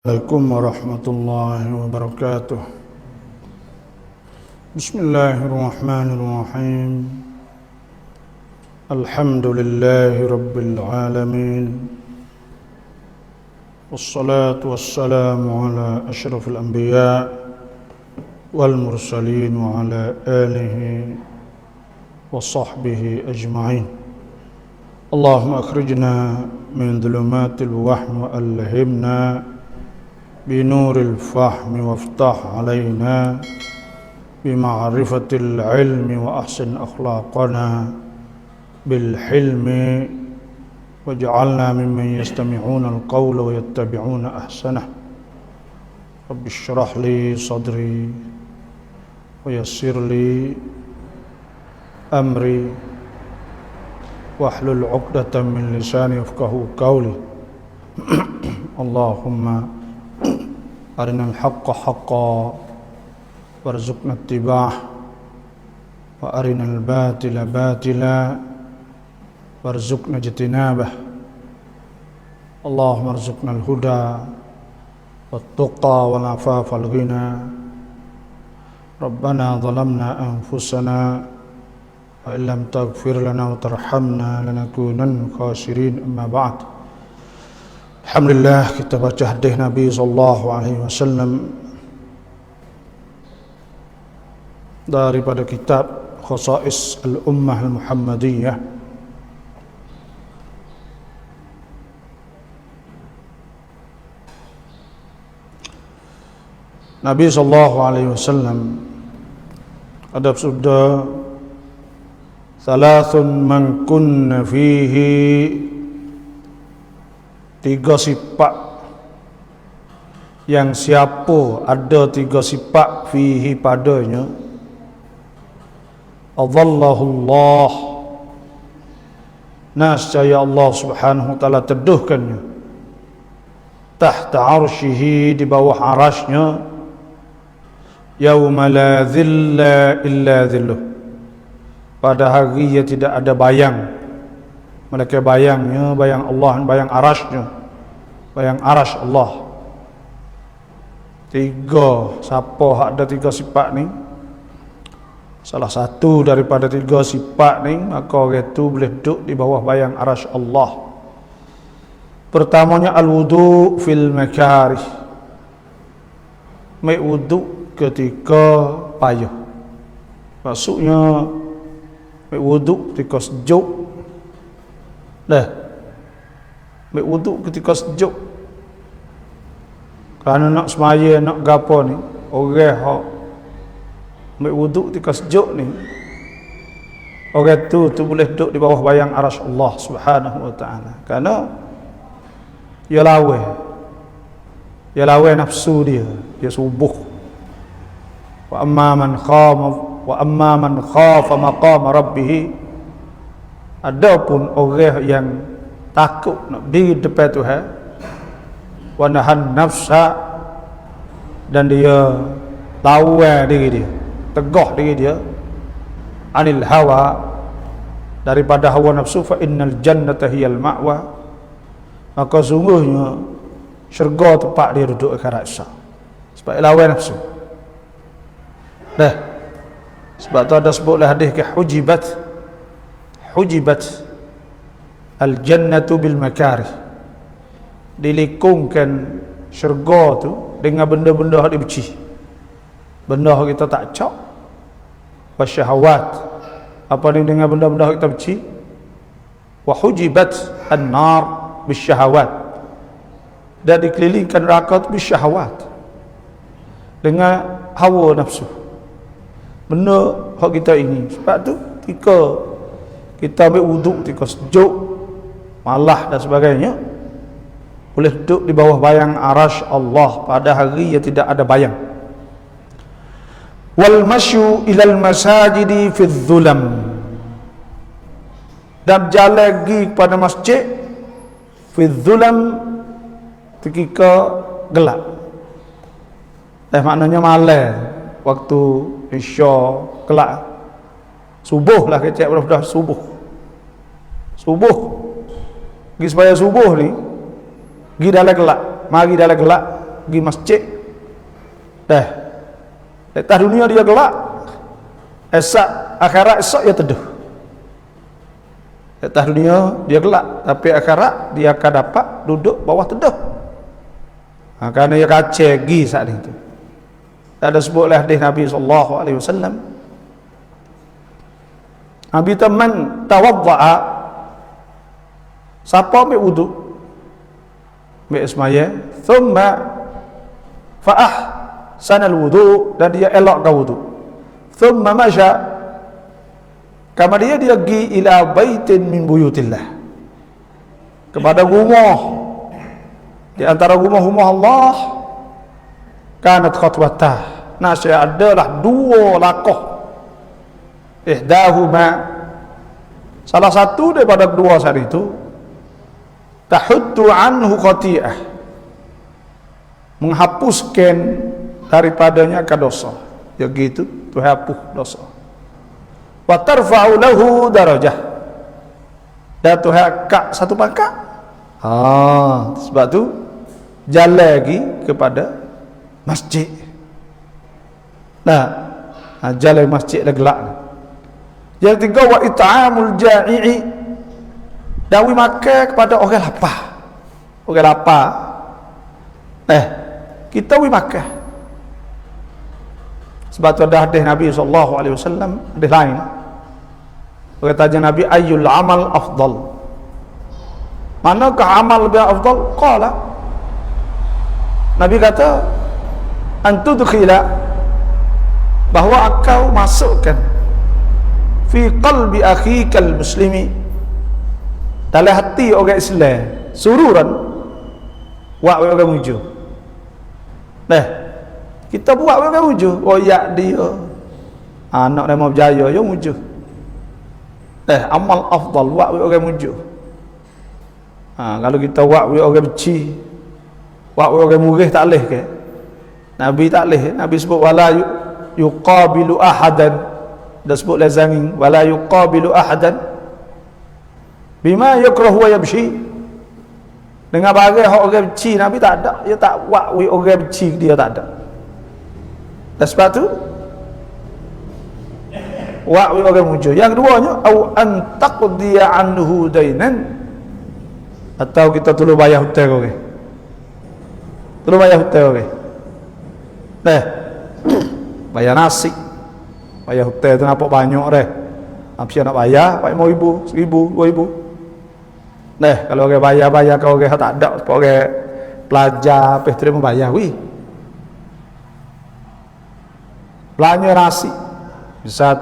Assalamualaikum warahmatullahi wabarakatuh. Bismillahirrahmanirrahim. Alhamdulillahi rabbil alamin. Wassalatu wassalamu ala asyrafil anbiya wal mursalin wa ala alihi wa sahbihi ajma'in. Allahumma akhrijna min dhulumatil wahm wa alhimna بنور الفهم وافتح علينا بمعرفة العلم وأحسن أخلاقنا بالحلم واجعلنا ممن يستمعون القول ويتبعون أحسنه رب اشرح لي صدري ويسر لي أمري واحلل عقدة من لساني يفقهوا قولي اللهم أرنا الحق حقا وارزقنا اتباعه وأرنا الباطل باطلا وارزقنا اجتنابه اللهم ارزقنا الهدى والتقى والعفاف والغنى ربنا ظلمنا أنفسنا وإن لم تغفر لنا وترحمنا لنكونن خاسرين أما بعد. Alhamdulillah, kita baca hadis Nabi SAW daripada kitab Khasa'is Al-Ummah Al-Muhammadiyah. Nabi SAW ada bersabda, "Thalathun man kunna fihi", tiga sifat yang siapa ada tiga sifat fihi padanya, adallahu Allah, nascaya Allah subhanahu wa ta'ala teduhkannya tahta arsyihi, di bawah arasnya, yauma la dhilla illa dhilluh, pada hari yang tidak ada bayang melainkan bayangnya, bayang Allah, bayang arasnya, bayang aras Allah. Tiga, siapa ada tiga sifat ni, salah satu daripada tiga sifat ni, maka orang itu boleh duduk di bawah bayang aras Allah. Pertamanya al-wudu fil makarih, mai wudu ketika payah. Maksudnya mai wudu ketika sejuk. Dah, ambil wuduk ketika sejuk. Kerana nak semaya, nak gapo ni, orang hok ambil wuduk ketika sejuk ni, orang tu boleh duduk di bawah bayang aras Allah subhanahu wa ta'ala. Kerana ia lawan nafsu dia subuh. Wa amma man khafa maqama rabbih, adapun orang yang takut nak berdiri depan Tuhan, wa nahan nafsa, dan dia lawan diri dia, tegah diri dia, anil hawa, daripada hawa nafsu, fa innal jannata hiyal ma'wa, maka sungguhnya syurga tempat dia duduk akhirat sah. Sebab lawan nafsu. Dah, sebab tu ada sebutlah hadis ke hujibat al-jannatu bil makarih, dilikungkan syurga tu dengan benda-benda yang dibenci, benda yang kita tak cak, wasyahawat, apa ni dengan benda-benda yang kita benci, wa hujibat an-nar bisyahawat, dan dikelilingkan neraka tu bisyahawat, dengan hawa nafsu, benda yang kita ingin. Sebab tu kita ambil wuduk ketika sejuk, malah dan sebagainya, boleh duduk di bawah bayang arash Allah pada hari yang tidak ada bayang. Wal masyu ilal masajidi fi dhulam, dan jalan pergi kepada masjid fi dhulam ketika gelap. Maknanya malam, waktu isya gelap, subuh lah, kecek dah subuh pergi supaya subuh ni pergi dalam gelap, mari dalam gelap, pergi masjid. Dah. Lepas dunia dia gelap. Akhirat esok dia teduh. Lepas dunia dia gelap, tapi akhirat dia akan dapat duduk bawah teduh. Kerana dia kacau pergi saat itu. Ada sebut oleh hadis Nabi sallallahu alaihi wasallam. Nabi teman tawaddaa, siapa ambil wudu, ambil semaya, thumma fa'ah sanal wudu, dan dia elokkan wudu, thumma masya, kemudian dia pergi ila baitin min buyutillah, kepada rumah di antara rumah-rumah Allah, kanat khatwatah, nasya adalah dua langkah, ihdahuma, salah satu daripada kedua saat itu, tahuddu anhu khati'ah, menghapuskan daripadanya ke dosa, ya gitu, tu hapus dosa, wa tarfa'u lahu darajah, dan tu hak satu pangkat. Sebab tu jalan lagi kepada masjid. Jalan masjid dah gelap. Yang tiga, wa it'amul ja'i'i, dawi makan kepada orang lapar. Orang lapar, kita wi makan. Sebab tu ada hadis Nabi sallallahu alaihi wasallam, hadis lain. Orang tanya Nabi, ayyul amal afdal? Manakah amal lebih afdal? Qala, Nabi kata, antudkhila, bahawa engkau masukkan fi qalbi akhikal muslimi, dalam hati orang Islam, sururan wa orang muju. Kita buat orang muju, royak dia, anak dia mau berjaya, dia muju. Amal afdal wa orang muju. Kalau kita buat orang benci, buat orang murih, tak boleh ke? Nabi tak boleh. Nabi sebut wala yuqabilu ahadan, dah sebut lazangin, wala yuqabilu ahadan bima yakrahu wa yabshi, dengan barang orang benci. Nabi tak ada, dia tak buat orang benci, dia tak ada. Dan sebab tu wa orang muncul. Yang keduanya, au antaqdiya anhu dainan, atau kita tolong bayar hutang orang. Tolong bayar hutang orang. Bayar nasi, bayar hutang tu nampak banyak dah. Apa nak bayar? 5,000, 1,000, 2,000. Kalau orang bayar ke orang tak ada, orang pelajar apa terima bayar belanja nasi, bisa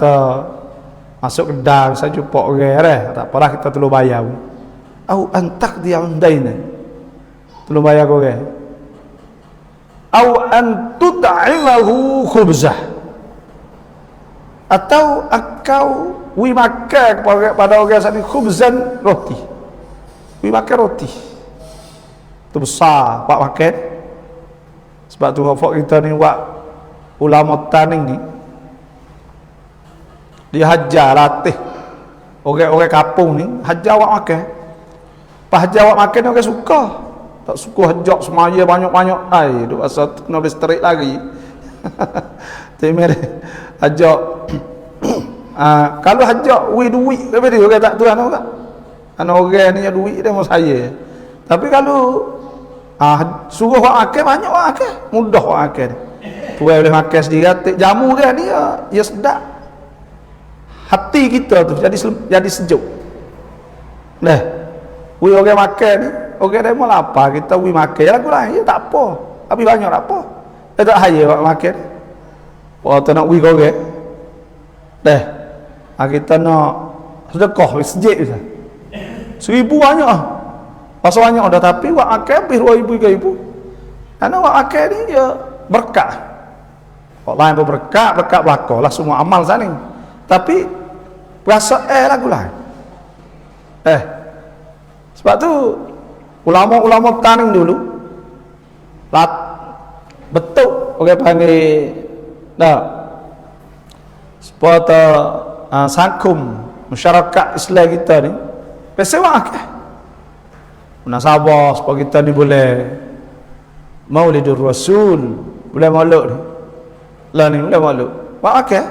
masuk kedai, bisa jumpa orang tak apalah, kita tolong bayar. Au antak dia undaina, tolong bayar ke orang. Au antut'imahu khubzah, atau engkau makan kepada orang sini khubzan, roti. Makan roti tu besar buat makan. Sebab tu hafak kita ni buat ulama taning ni, dia hajar latih orang-orang kampung ni, hajar buat makan. Pas hajar buat makan orang suka, tak suka hajar semaya banyak-banyak. Duk rasa kena boleh straight lagi. Temer hajar kalau hajar duit daripada dia orang tak tuan orang. Orang ni duit dia mau saya. Tapi kalau suruh orang makan, banyak orang makan, mudah orang makan. Tuan boleh makan sendiri, jamu dia ni ya sedap. Hati kita tu jadi sejuk. Orang makan ni, orang dia mau lapar, kita makan ya lagu lain, ya tak apa. Tapi banyak tak apa. Tak haya orang makan. Tu nak kau orang. Kita nak sedekah masjid je. 1,000 banyak pasal banyak dah, tapi wak akal lebih 2,000, 3,000. Karena wak akal ni dia berkah. Orang lain pun berkah belakang lah semua amal sana. Tapi rasa lagu lain. Sebab tu ulama-ulama taning dulu betul orang panggil supaya sangkum masyarakat Islam kita ni pesewa ke munasabah supaya kita ni boleh Maulidur Rasul, bulan Maulud ni. Lah ni bulan Maulud. Buat makan.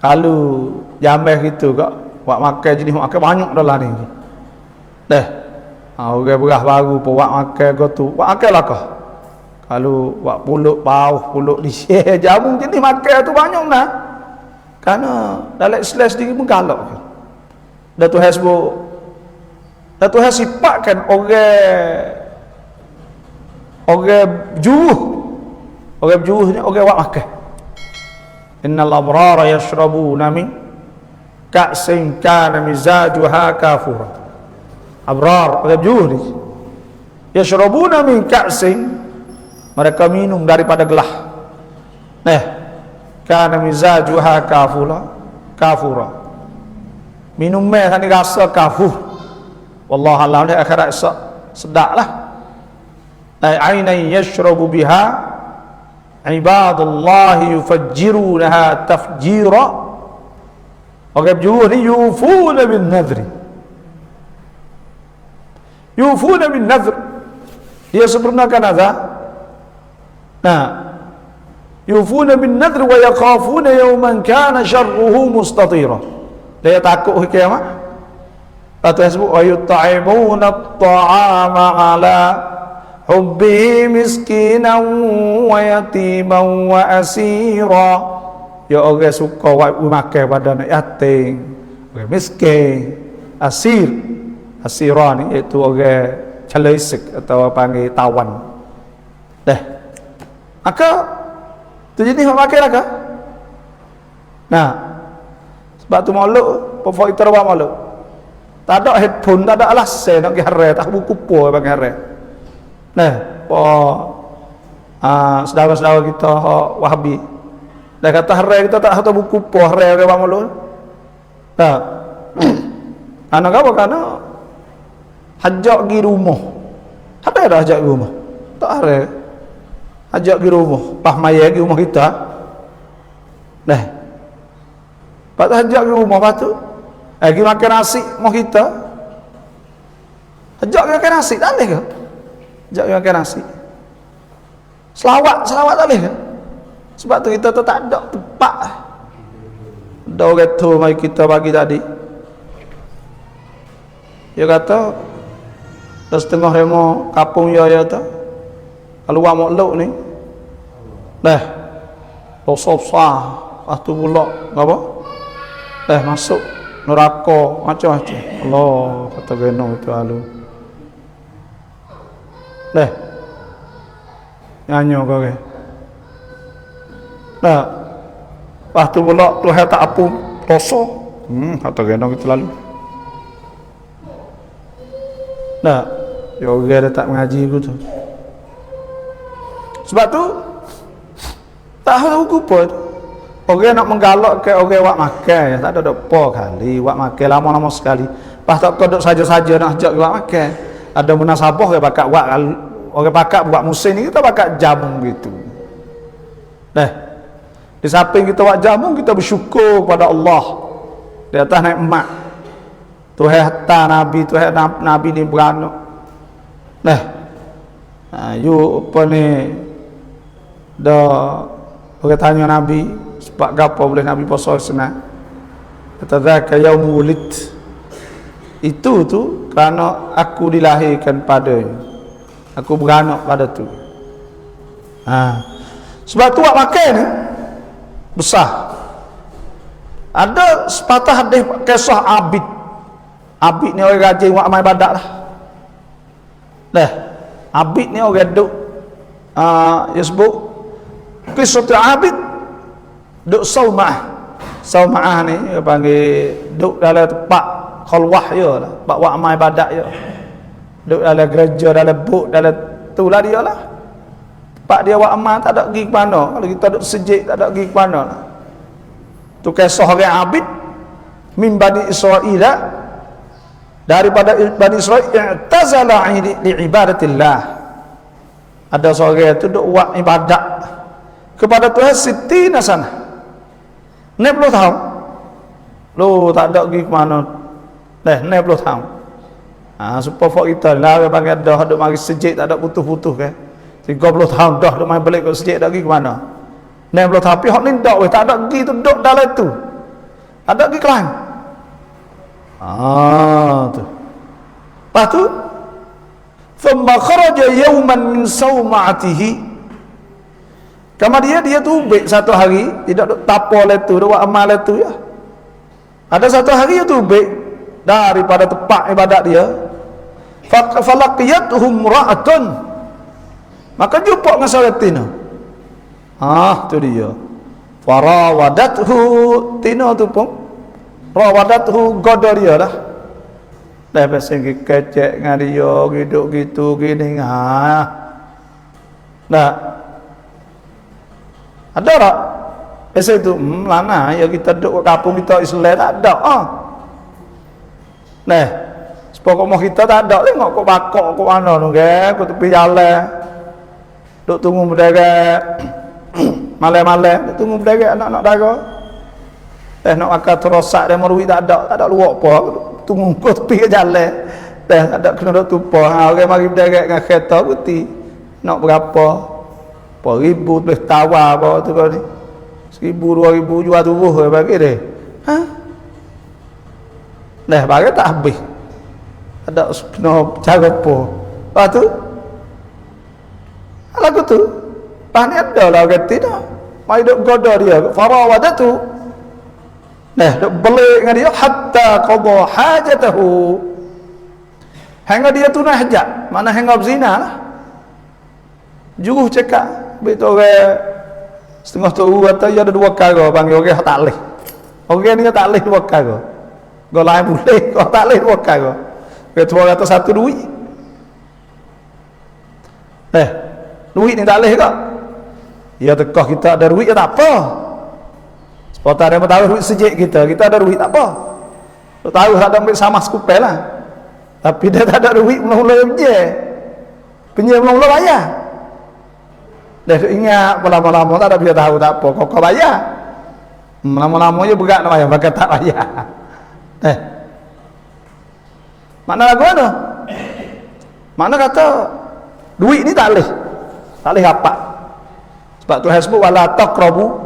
Kalau jamah gitu kak, buat makan jenis makan banyak dah lah ni. Dah. Orang berah baru pun buat makan kau tu. Buat makan lah kau. Kalau buat puluk bau, puluk di share jamu jenis makan tu banyak dah. Karena dalam Islam sendiri pun galak. Dah Tuhan sebut, dah Tuhan sifatkan orang juruh. Orang juruh ni orang buat makan. Innal abrara yashrabuna min ka'sin kana mizajuha kafura. Abrar, orang juruh ni. Yashrabuna min ka'sin, mereka minum daripada gelas. Kana mizajuha kafura. Minum meh tadi rasa kafur. Wallahu a'lam, di akhirat sedaklah. Ainan yashrabu biha ibadullah yufajjirunaha tafjira. Orang juruh ni yufuna bin nadri. Yufuna bin nadr. Dia sempurnakan nazar. Yufuna bin nadr wa yakhafuna yawman kana syarruhu mustatira. Dia takut hari kiamat. Lepas tu sebut wa yut'imuna at-ta'ama ala hubbihi miskinan wa yatiman wa asira. Ya orang suka makan pada anak yatim, orang miskin, asira ni iaitu orang calisik atau panggil tawan. Maka tu jenis makan lah kah? Sebab tu maulud, pokok itu rawat maulud. Tak ada headphone, tak ada alasan nak pergi harai, tak buku po bagi harai. Saudara-saudara kita Wahabi dah kata harai kita tak tahu buku po harai rawat maulud. Anak apa? Karena hajak pergi rumah. Apa ada hajak pergi rumah? Tak harai. Ajak pergi rumah, pas maya pergi rumah kita. Lepas tu ajak pergi rumah, lepas tu pergi makan nasi rumah kita. Ajak pergi makan nasi, tak boleh ke? Ajak pergi makan nasi. Selawat tak boleh ke? Sebab tu kita tu tak ada tempat. Ada orang tu mari kita bagi tadi. Dia kata dah setengah remo kapung ya tu. Kalau buat makhluk ni dosa besar. Lepas tu pula apa? Masuk neraka macam-macam. Allah kata kena itu halu. Nyanyi kau ke? Lepas tu pula Tuhan tak apa dosa. Kata kena kita lalu. Ya orang dia tak mengaji gitu. Sebab tu tak tahu apa tu. Orang nak menggalak ke orang buat makan, tak ada apa kali buat makan lama-lama sekali. Pas tak kodok saja-saja nak ajak buat makan. Ada munasabah ke bakat buat orang bakat buat musim ni kita bakat jamu gitu. Di samping kita buat jamu, kita bersyukur kepada Allah di atas nikmat. Tuhan hantar Nabi, Tuhan Nabi ni beranak. You apa ni dah orang tanya Nabi sebab apa boleh Nabi puasa senang. Kata zaka yaumul wulid, itu tu kerana aku dilahirkan padanya, aku beranak pada tu. Sebab tu buat makan ni besar. Ada sepatah hadis kisah Abid ni orang rajin buat amal ibadat lah. Abid ni orang duk dia sebut kisah Abid duk saumah ni dia panggil duk dalam tempat khalwah dia lah, tempat buat amal ibadat dia, duk dalam gereja, dalam buk, dalam tu lah dia lah tempat dia buat amal. Tak ada pergi ke mana. Kalau kita duk sejik tak ada pergi ke mana lah. Tu kisah orang Abid min Bani Israel lah, daripada Bani Israel i'tazala li ibadatillah. Ada seorang tu duk buat ibadat kepada Tuhan sitina sana 60 tahun. Lu tak ada pergi ke mana. 60 tahun. Supaya kita lah panggil dah duk mari sejik tak ada putus-putus ke. 30 tahun dah duk main balik ke masjid dak pergi ke mana. 60 tahun pihak ni dak weh tak ada pergi tu duk dalam tu. Ada pergi kelang. Tu. Lepas tu thumma kharaja yawman min sawma'atihi. Kemudian dia tu ubik satu hari, tidak duk tapo le tu, duk buat amal le tu ya. Ada satu hari dia tu ubik daripada tempat ibadat dia. Falaqiyatuhum ra'atun. Maka jumpa dengan seorang tina. Tu dia. Farawadathu, tina tu pun rawadathu goda dia dah. Dah pasal kecek dengan dia, hidup gitu gini. Dah. Ada tak? Pasal itu, lana ya kita duduk kat kampung kita Islam tak ada. Nah, sepokok mau kita tak ada, tengok kok bakok kok mana tu ke, kok tepi jalan. Duk tunggu berdagang malam-malam, duk tunggu berdagang anak-anak dagang. Nak makan terosak dia meruik tak ada luak apa. Tunggu kok tepi ke jalan. Tak ada kena duk tumpah. Orang mari berdagang dengan kereta putih. Nak berapa? Berapa ribu boleh tawar apa tu kau ni. 1,000 2,000 jual tubuh bagi dia. Dah bagi tak habis. Ada kena cara apa. Lepas tu lagu tu ni ada lah kata dah. Mai duk goda dia farawadatu. Nah duk belik dengan dia hatta qada hajatahu. Hingga dia tunai hajat. Mana hingga berzina lah. Juruh cakap betul orang setengah tu atau ada 2 perkara panggil orang tak leh. Orang ni tak leh 2 perkara. Go lain boleh, kau tak leh 2 perkara. Ketua kata satu duit. Duit ni tak leh kau. Ya tekah kita ada duit ya tak apa. Sebab tak ada yang tahu duit sejik kita ada duit tak apa. Kau tahu tak ada ambil sama sekupel lah. Tapi dia tak ada duit mula-mula penye mula-mula bayar. Dah ingat lama-lama tak ada dia tahu tak apa kau bayar. Lama-lama je berat nak bayar pakai tak bayar. Makna lagu mana? Makna kata duit ni tak leh apa. Sebab Tuhan sebut wala taqrabu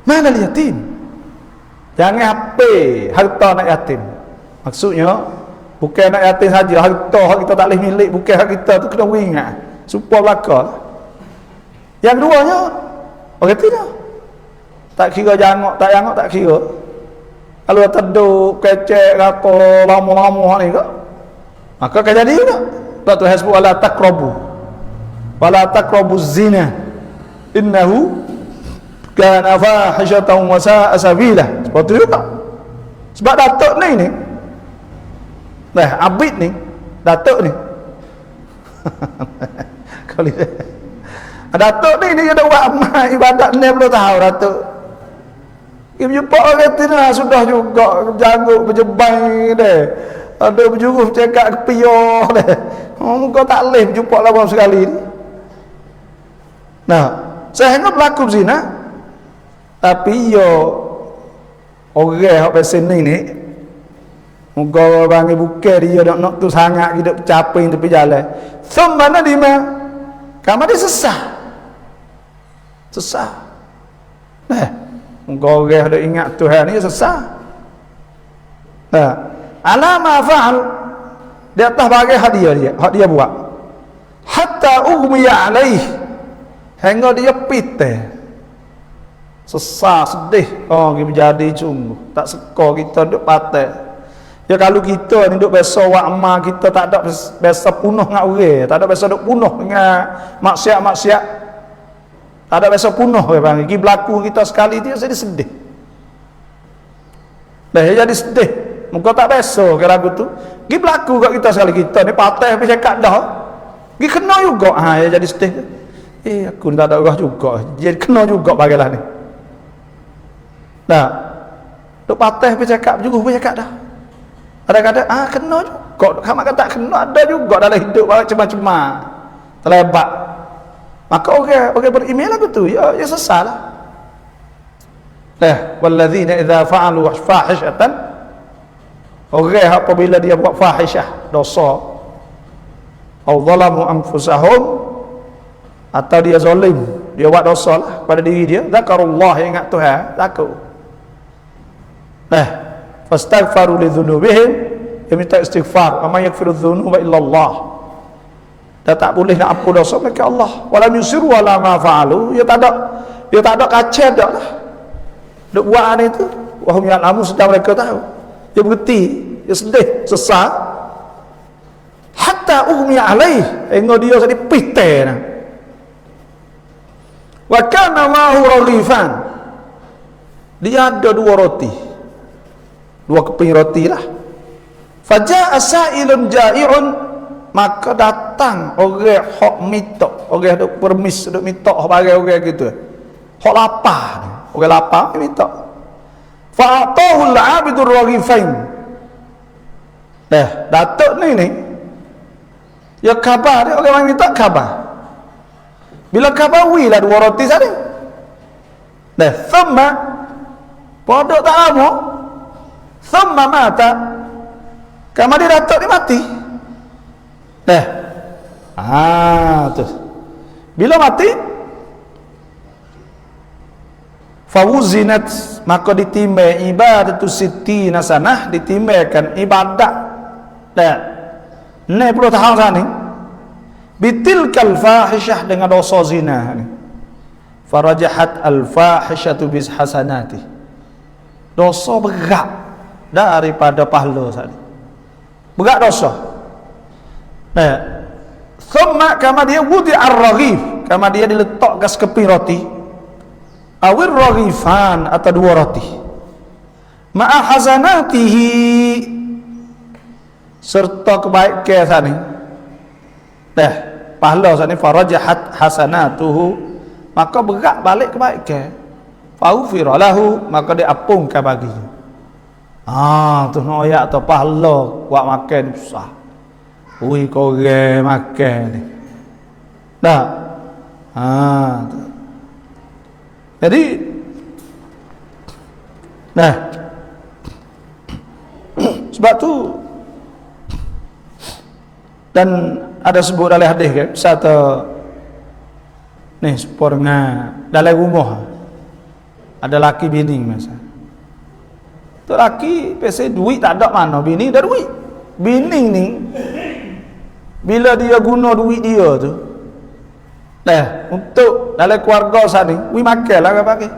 malal yatim. Jangan hape harta anak yatim. Maksudnya bukan anak yatim saja, harta kita tak leh milik, bukan hak kita tu kena ingat. Supaya belaka. Yang keduanya orang tidak. Tak kira jangok tak kira. Kalau terduk kecek apa lama-lama ni ke, maka akan jadi juga. Sebab Tuhan sebut wala taqrabu zina innahu kana fahishatan wa sa'a sabila. Sebab tu juga. Sebab datuk ni abid ni datuk ni kali datuk ni dia dah buat amal ibadat 60 tahun datuk. Kita jumpa orang tina sudah juga janggut berjebang dia. Ada berjuruh cakap kepiah dia. Muka tak boleh berjumpa lama sekali ni. Nah, sehingga berlaku zina. Tapi yo orang yang pasal ni muka orang bukan dia nak tu sangat hidup capai tepi jalan. Semana di mana? Kamu dia sesah. Kau orang ada ingat Tuhan ni sesat. Alama fa'al di atas bagi hak dia buat. Hatta ughmiya alaih, hingga dia pitih. Sesat, sedih. Kita jadi sungguh tak seka kita duk patah. Ya kalau kita ni duk biasa buat amal, kita tak ada biasa punuh dengan orang, tak ada biasa duk punuh dengan maksiat-maksiat. Tak ada biasa punuh bang. Gi berlaku kita sekali dia jadi sedih. Jadi sedih. Muka tak biasa ke lagu tu. Gi berlaku kat kita sekali kita ni patah apa cakap dah. Gi kena juga. Ya jadi sedih. Aku tak ada urah juga. Jadi kena juga bagilah ni. Duk patah apa cakap juga apa cakap dah. Kadang-kadang kena juga. Kamu kata kena ada juga dalam hidup macam-macam. Terlebat. Maka orang beriman lagu tu ya sesalah. Walladzina idza fa'alu fahishatan, orang apabila dia buat fahishah dosa, atau zalamu anfusahum, atau dia zalim, dia buat dosa lah pada diri dia, zakarullah, ingat Tuhan, takut. Fastaghfaru li dzunubihim, dia minta istighfar, wa may yaghfiru dzunuba illa Allah. Dia tak boleh nak ampun dosa mereka Allah. Walam yusiru ala ma fa'alu, dia tak ada kaca dak lah. Duk buat hari itu, wahum ya'lamu, sedang mereka tahu. Dia berhenti, dia sedih, sesat. Hatta uhmi alaih, hingga dia jadi pite nah. Wa kana ma'hu raghifan, dia ada dua roti, dua keping roti lah. Faja'a sa'ilun ja'i'un, maka datang orang hok mitok, orang duk permis, duk mitok bagi orang gitu, hok lapar, orang lapar mitok. Fa'atahu al-'abidur raghifain. Datuk ni ya khabar dia, orang minta khabar. Bila khabar wi lah dua roti tadi. Thumma podok tak lama, thumma mata, kama dia datuk ni mati. Terus bila mati, fawuzinat, maka ditimbang ibadatu sittina sanah, ditimbangkan ibadat 60 tahun sana bitilkal fahishah, dengan dosa zina ni. Farajahat al fahishatu bis hasanati, dosa berat daripada pahala sana, berat dosa. Thumma, kama dia wudi ar-raghif, kama dia diletak gas keping roti, awir raghifan, atau dua roti, ma'a hasanatihi, serta kebaikan sana. Pahala sana, farajahat hasanatuhu, maka berat balik kebaikan. Faghfira lahu, maka diampunkan baginya. Tu noyak atau pahala buat makan susah. Ui korang makan ni. Jadi sebab tu, dan ada sebut dalam hadis kan, satu ni sepornya dalam rumah ada laki bini masa tu, laki pesen duit tak ada, mana bini dah duit. Bini ni bila dia guna duit dia tu untuk dalam keluarga sana, we makan lah pakai,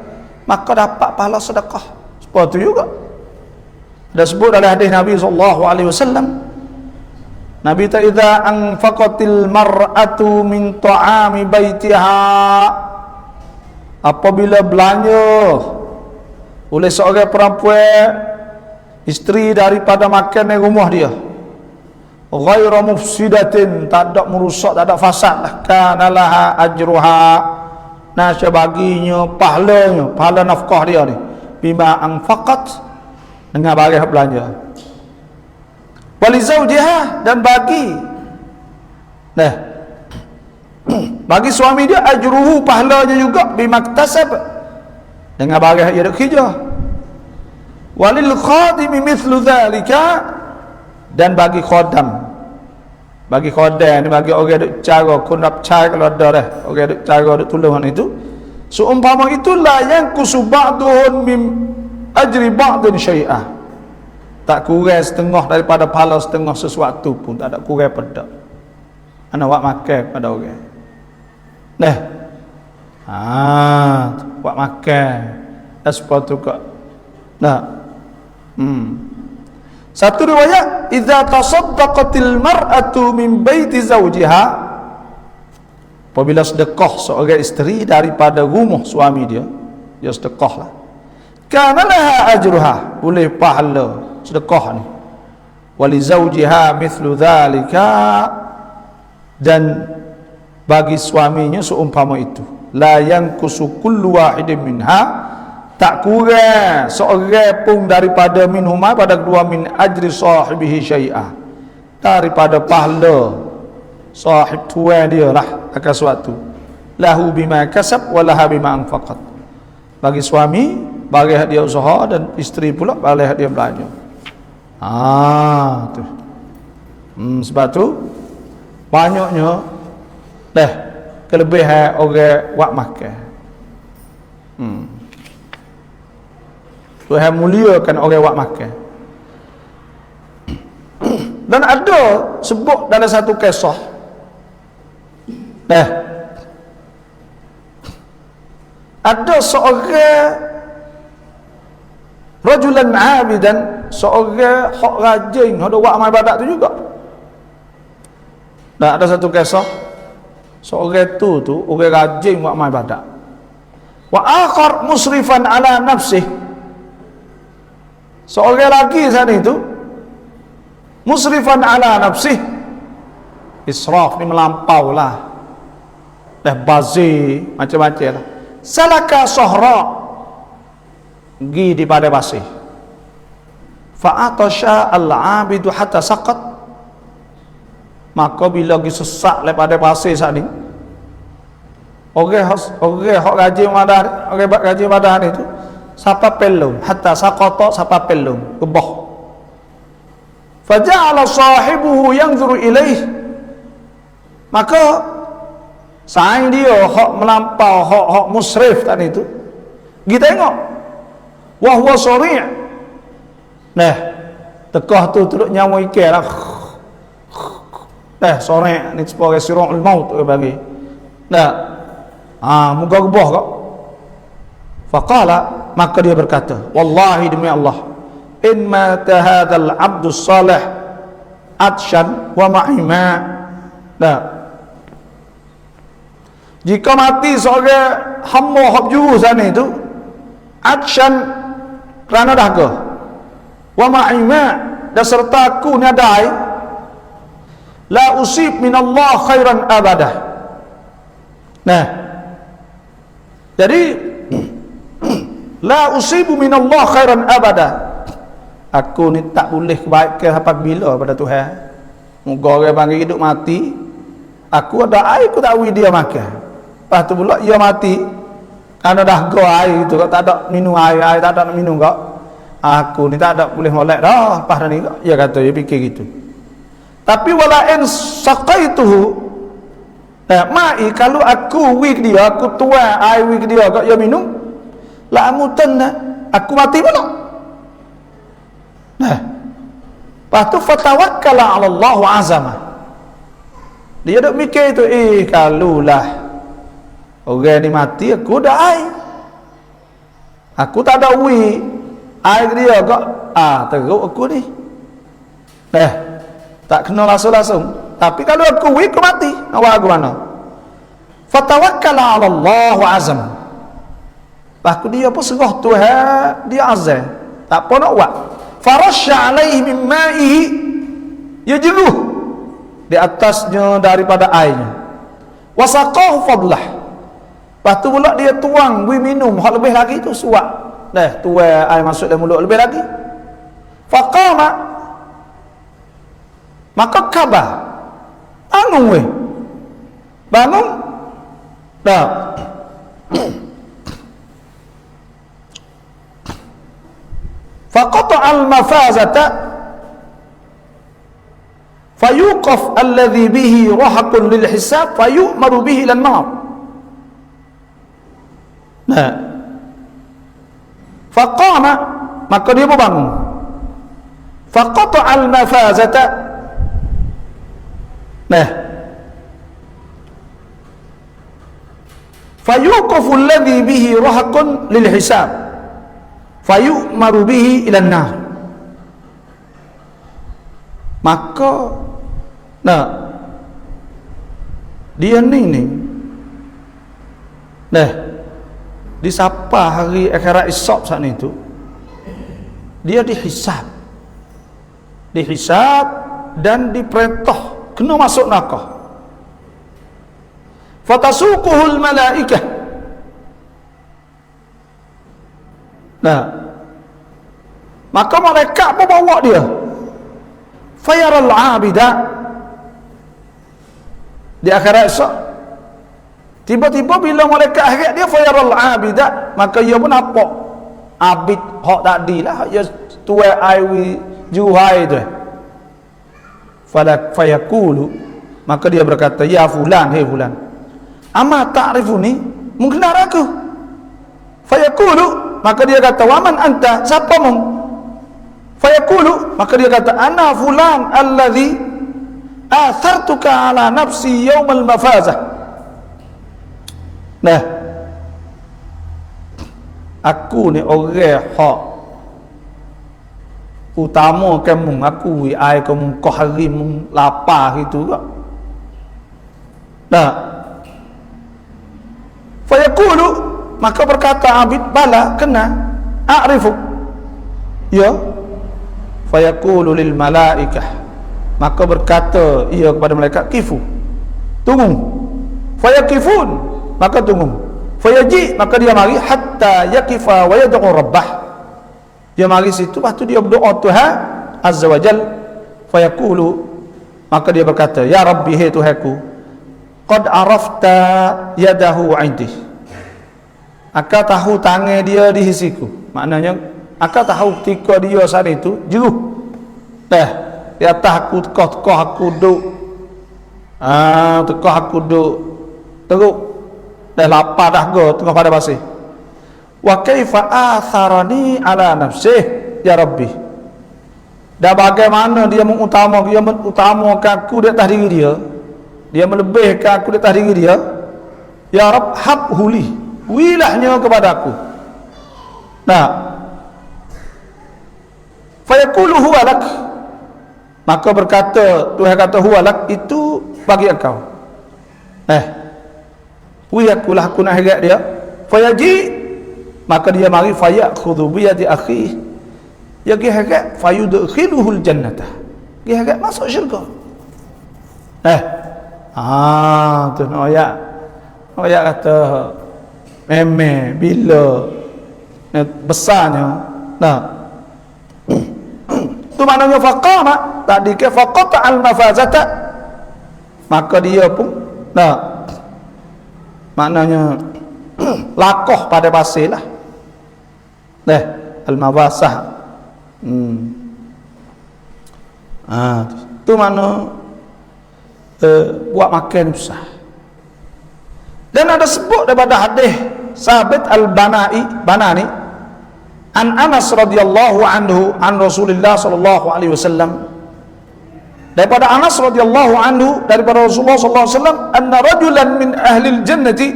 maka dapat pahala sedekah. Seperti tu juga ada sebut dalam hadis Nabi SAW, Nabi ta idza anfaqatil mar'atu min ta'ami baitiha, apabila belanja oleh seorang perempuan, isteri, daripada makan di rumah dia, ghairu mufsidatin, tak ada merusak, tak ada fasad lah, kana laha ajruha, nasya baginya pahalanya, pahala nafkah dia ni, bima anfaqat, dengan bagi belanja. Wali zawjiha, dan bagi bagi suami dia, ajruhu, pahalanya juga, bimaktasab, dengan bagi dia dak kerja. Walil khadimi mithlu dhalika, dan bagi khodam, bagi khodam ni, bagi orang duk cara kunap cai, kalau ada dah orang duk cara duk tolong itu, seumpama itulah yang kusubadun min ajri ba'din syai'ah, tak kurang setengah daripada pahala setengah sesuatu pun, tak ada kurang pada anak buat makan pada orang. Buat makan seperti tu. Satu riwayat, idza tasaddaqatil mar'atu min baiti zawjiha, apabila sedekah seorang isteri daripada rumah suami dia, dia sedekahlah, kana laha ajruha, boleh pahala sedekah ni. Wali zawjiha mithlu dhalika, dan bagi suaminya seumpama itu. La yankusu kullu wahidin minha, tak kurang seorang pun daripada minhuma, pada kedua, min ajri sahibihi syai'ah, daripada pahala sahib tuan dia lah akan suatu. Lahu bima kasab wa laha bima anfaqat, bagi suami bagi hak dia usaha, dan isteri pula bagi hak dia belanja. Sebab tu banyaknya kelebihan orang wak makan. Tuhan muliakan orang wak makan. Dan ada sebut dalam satu kisah. Ada seorang rajulan abidan, seorang hak rajin, ada buat amal ibadat tu juga. Dan ada satu kisah, seorang tu orang rajin buat amal ibadat. Wa akhar musrifan ala nafsih. Seorang lagi sana itu musrifan ala nafsih. Israf ni melampau lah. Dah bazir macam-macam lah. Salaka sahra, pergi di padang pasir. Fa'atasha al-abidu hatta saqat. Maka bila pergi sesak daripada pasir saat ni, orang hak gaji madah, orang gaji madah ni tu sapa pelum hatta saqata, sapa pelum gebah. Faja'ala sahibuhu yanzuru ilaih. Maka saing dia hak melampau, hak musrif tadi itu, kita tengok wa huwa sari'. Nah, tekah tu duduk nyawa ikan lah. Sari' ni sebagai sira'ul maut bagi. Muka gebah kok. Faqala, maka dia berkata, wallahi demi Allah, in mata hadzal abdus salih atshan wa ma'ima. Jika mati seorang hamba hak juru sana itu atshan kerana dahaga, wa ma'ima, dan serta aku ni ada air, la usib minallah khairan abadah. Jadi la usibu minallah khairan abadah, aku ni tak boleh kebaikan apabila pada Tuhan. Moga orang panggil hidup mati, aku ada air, aku tak boleh dia makan. Lepas tu pula ia mati kerana dah go air tu, tak ada minum air tak ada nak minum kak. Aku ni tak ada boleh molek dah lepas ni kak. Ia kata, dia fikir gitu. Tapi wala in saqaituhu, mai, kalau aku wik dia, aku tuai air wik dia kak, ia minum, la amutan, aku mati pula. Lepas tu fatawakkala 'ala Allah wa azama. Dia duk mikir tu, kalulah orang ni mati, aku dah air, aku tak ada air dia kok, teruk aku ni, tak kena langsung. Tapi kalau aku aku mati, awak aku mana? Fatawakkala 'ala Allah wa azam. Aku dia pun serah Tuhan, dia azam, tak apa nak buat. Farasha alaihi min ma'ihi, dia jeluh di atasnya daripada airnya. Wasaqahu fadlah. Lepas tu pula dia tuang, beri minum hak lebih lagi tu suap. Tuai air masuk dalam mulut lebih lagi. Faqama, maka khabar, bangun weh, bangun. Faqata al-mafazata fayuqaf alladhi bihi rahaqun lil hisab fayu'maru bihi lan nar. Faqama, maka dia bangun. Faqata al-mafazata, fayuqafu alladhi bihi rahaqun lil hisab fayu'maru bihi ila nar. Maka dia ni disapa hari akhirat esok saat itu, dia dihisab dan diperintah kena masuk neraka. Fatasuquhul malaikah, maka malaikat pun bawa dia. Fayaral abida, di akhirat esok, tiba-tiba bila malaikat akhirat dia fayaral abida, maka ia pun nampak abid hak tadi lah, ia tuai air juhai tu. Fayaqulu, maka dia berkata, ya fulan, hei fulan, Ama ta'rifuni, mengenal aku. Fayaqulu, maka dia kata, waman anta, siapa mu? Fayaqulu, maka dia kata, ana fulan alladhi athartuka ala nafsi yawmal mafazah. Nah, aku ni orang hak utama kamu, aku ai kamu kau hari mu lapar itu kak. Nah, fayaqulu, maka berkata abid, bala, kena, a'rifu, ya. Fayaqulu lil malaikah, maka berkata ia kepada malaikat, kifu, tunggu. Fayaqifun, maka tunggu. Fayaji, maka dia mari, hatta yakifa wa yad'u rabbah, dia mari situ, lepas tu dia berdoa Tuhan azza wa jal. Fayaqulu, maka dia berkata, ya Rabbi, hai Tuhanku, qad arafta yadahu 'indi, aku tahu tangan dia di sisiku. Maknanya aku tahu ketika dia saat itu jeruh dah di atas aku, tekah aku duduk, tekah aku duduk teruk dah lapar dah go tengah pada pasir. Wa kaifa atharani ala nafsih ya Rabbi, dah bagaimana dia mengutamakan aku di atas diri dia, dia melebihkan aku di atas diri dia. Ya Rabb, habhuli, wilahnya kepada aku. Nah, fayaqulu huwa lak, maka berkata Tuhan kata huwa lak, itu bagi engkau. Wiyakulah aku nak herat dia. Fayaji, maka dia mari, fayakhudhu biyadi akhi, ya pergi herat, fayudkhiluhul jannatah, pergi herat masuk syurga. Tu ayat kata meme bila besarnya. Nah, tu maknanya faqama, tadi ke faqata al mafazata, maka dia pun maknanya lakoh pada pasir lah. Al mafazah. Tu mana buat makan susah. Dan ada sebut daripada hadis Sabit al-Banani an Anas radhiyallahu anhu an Rasulullah sallallahu alaihi wasallam, daripada Anas radhiyallahu anhu daripada Rasulullah sallallahu alaihi wasallam, anna rajulan min ahli al-jannati,